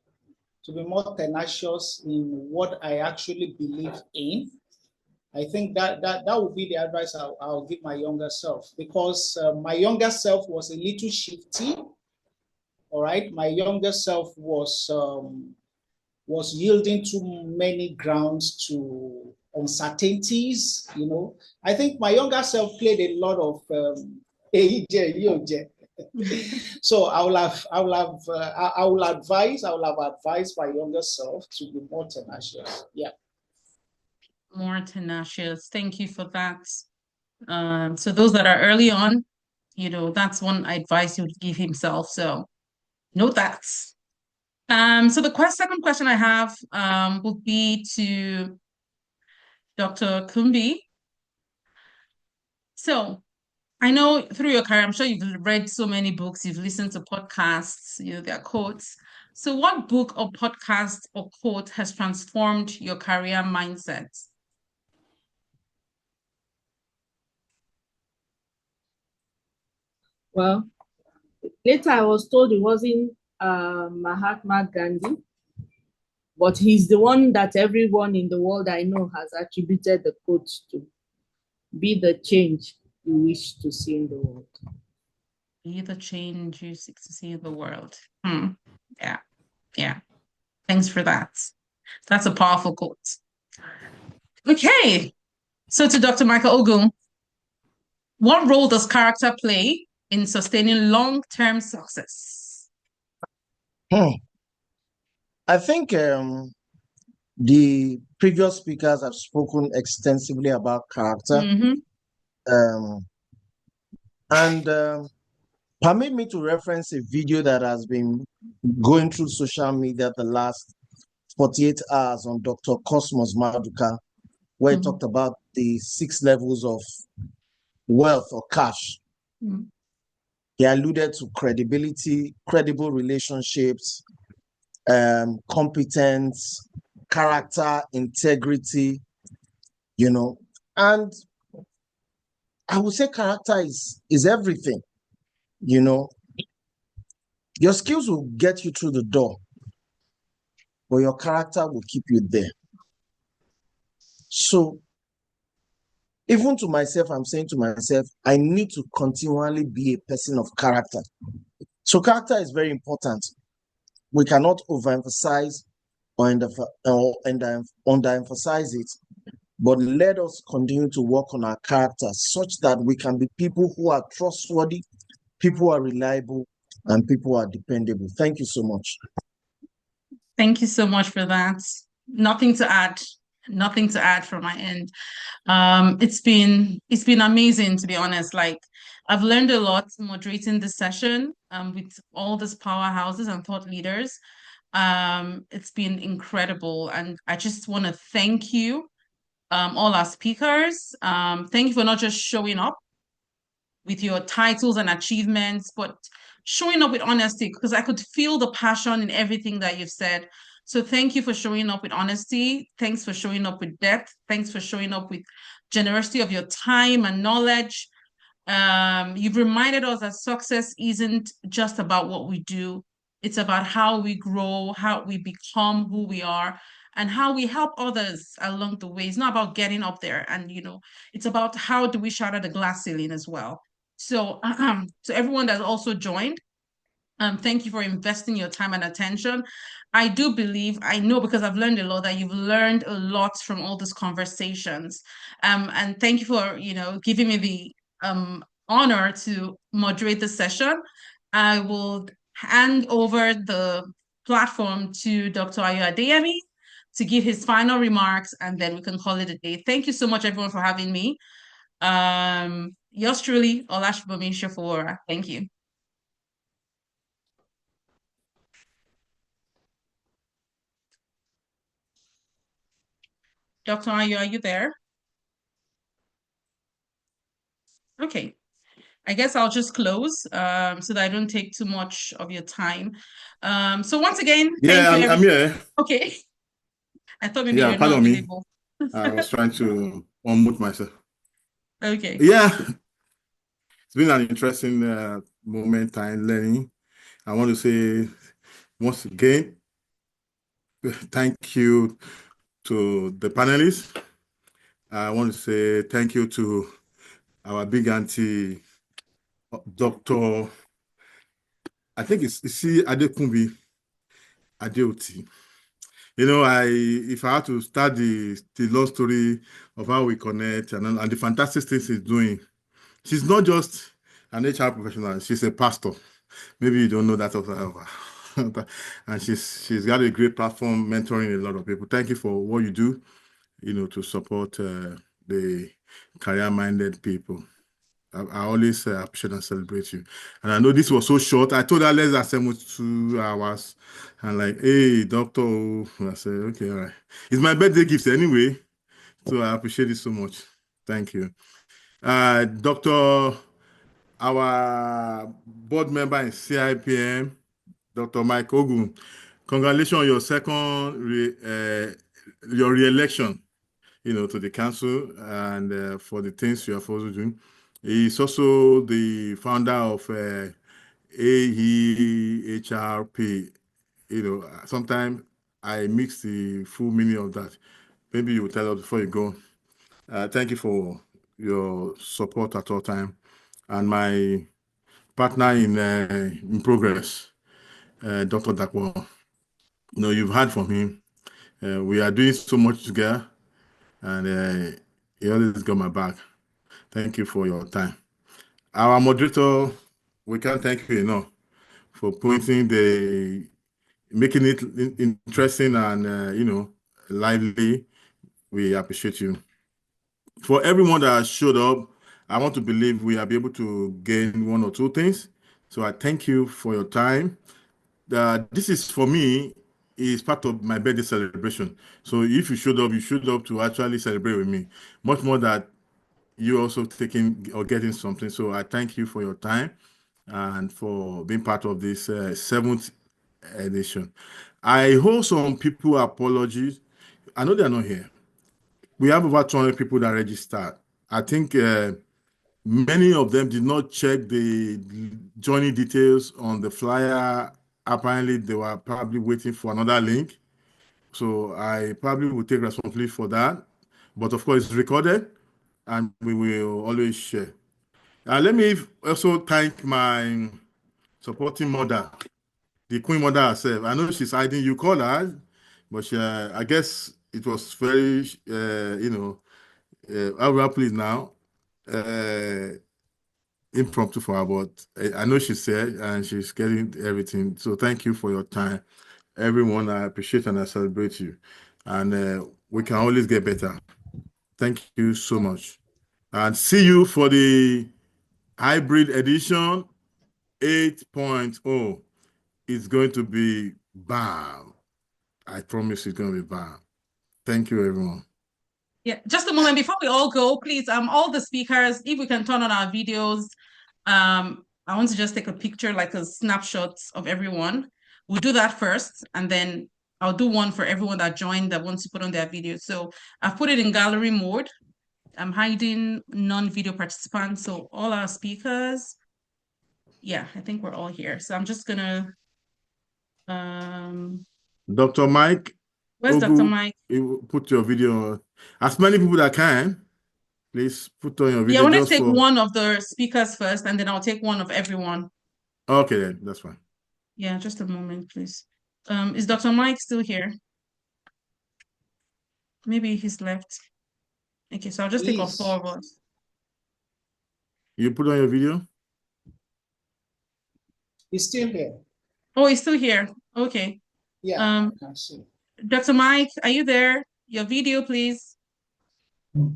to be more tenacious in what I actually believe in. I think that would be the advice I'll give my younger self, because my younger self was a little shifty. All right, my younger self was yielding too many grounds to uncertainties. I think my younger self played a lot of so I will have advised my younger self to be more tenacious. Yeah. More tenacious. Thank you for that. So those that are early on, that's one advice he would give himself. So note that. So the second question I have would be to Dr. Kumbi. So I know through your career, I'm sure you've read so many books, you've listened to podcasts, their quotes. So what book or podcast or quote has transformed your career mindset? Well, later I was told it wasn't Mahatma Gandhi, but he's the one that everyone in the world I know has attributed the quote to. Be the change you wish to see in the world. Be the change you seek to see in the world. Yeah, yeah. Thanks for that. That's a powerful quote. Okay, so to Dr. Michael Ogun, what role does character play in sustaining long-term success? I think the previous speakers have spoken extensively about character. And permit me to reference a video that has been going through social media the last 48 hours on Dr. Cosmos Maduka, where he talked about the 6 levels of wealth or cash. He alluded to credibility, credible relationships, competence, character, integrity, and I would say character is everything. Your skills will get you through the door, but your character will keep you there. So even to myself, I'm saying to myself, I need to continually be a person of character. So character is very important. We cannot overemphasize or underemphasize it, but let us continue to work on our character such that we can be people who are trustworthy, people who are reliable, and people who are dependable. Thank you so much. Thank you so much for that. Nothing to add from my end. It's been amazing, to be honest. Like, I've learned a lot moderating this session with all these powerhouses and thought leaders. It's been incredible, and I just want to thank you, all our speakers. Thank you for not just showing up with your titles and achievements, but showing up with honesty, because I could feel the passion in everything that you've said. So thank you for showing up with honesty. Thanks for showing up with depth. Thanks for showing up with generosity of your time and knowledge. You've reminded us that success isn't just about what we do. It's about how we grow, how we become who we are, and how we help others along the way. It's not about getting up there. And, it's about how do we shatter the glass ceiling as well. So, to everyone that's also joined, thank you for investing your time and attention. I do believe, I know because I've learned a lot, that you've learned a lot from all these conversations. And thank you for, giving me the honor to moderate the session. I will hand over the platform to Dr. Ayo Adeyemi to give his final remarks, and then we can call it a day. Thank you so much, everyone, for having me. Yours truly, Olashubami Shafora. Thank you. Dr. Ayo, are you there? Okay. I guess I'll just close so that I don't take too much of your time. So once again, thank you. I'm here. Okay. I thought maybe you're not available. I was trying to unmute myself. Okay. Yeah. It's been an interesting moment, time learning. I want to say once again, thank you to the panelists. I want to say thank you to our big auntie, Dr. I think it's Adekunbi Adeoti. If I had to start the love story of how we connect and the fantastic things she's doing, she's not just an HR professional, she's a pastor. Maybe you don't know that of her. And she's got a great platform mentoring a lot of people. Thank you for what you do, to support the career-minded people. I always appreciate and celebrate you. And I know this was so short. I told her let's assemble 2 hours. And like, hey, doctor. I said, okay, all right. It's my birthday gift anyway. So I appreciate it so much. Thank you. Dr. Our board member in CIPM, Dr. Mike Ogun, congratulations on your second your re-election, to the council and for the things you are also doing. He's also the founder of AEHRP. Sometimes I mix the full meaning of that. Maybe you will tell us before you go. Thank you for your support at all time. And my partner in progress, Dr. Dakwa. You know, you've heard from him. We are doing so much together, and he always got my back. Thank you for your time. Our moderator, we can't thank you enough for making it interesting and, you know, lively. We appreciate you. For everyone that has showed up, I want to believe we are able to gain one or two things. So I thank you for your time. This is, for me, is part of my birthday celebration. So if you showed up to actually celebrate with me. Much more that you also taking or getting something. So I thank you for your time and for being part of this 7th edition. I hold some people apologies. I know they're not here. We have over 200 people that registered. I think many of them did not check the joining details on the flyer. Apparently, they were probably waiting for another link. So I probably will take responsibility for that. But of course, it's recorded and we will always share. Let me also thank my supporting mother, the Queen Mother herself. I know she's hiding. You call her, but I guess it was very, you know, I will please now. Impromptu for her, but I know she's there and she's getting everything. So thank you for your time. Everyone, I appreciate and I celebrate you. And we can always get better. Thank you so much. And see you for the hybrid edition 8.0. It's going to be bam. I promise it's going to be bam. Thank you, everyone. Yeah, just a moment before we all go, please, all the speakers, if we can turn on our videos, I want to just take a picture, like a snapshot of everyone. We'll do that first, and then I'll do one for everyone that joined that wants to put on their video. So I've put it in gallery mode. I'm hiding non-video participants, so all our speakers. Yeah, I think we're all here. So I'm just gonna, Dr. Mike. where's Dr. Mike? Put your video on. As many people that can, please put on your video. Yeah, I want to take one of the speakers first, and then I'll take one of everyone. Okay, then that's fine. Yeah, just a moment, please. Is Dr. Mike still here? Maybe he's left. Okay, so I'll just take off 4 of us. You put on your video? He's still here. Oh, he's still here. Okay. Yeah, I can see. Dr. Mike, are you there? Your video, please. Let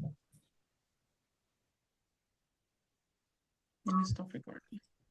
me stop recording.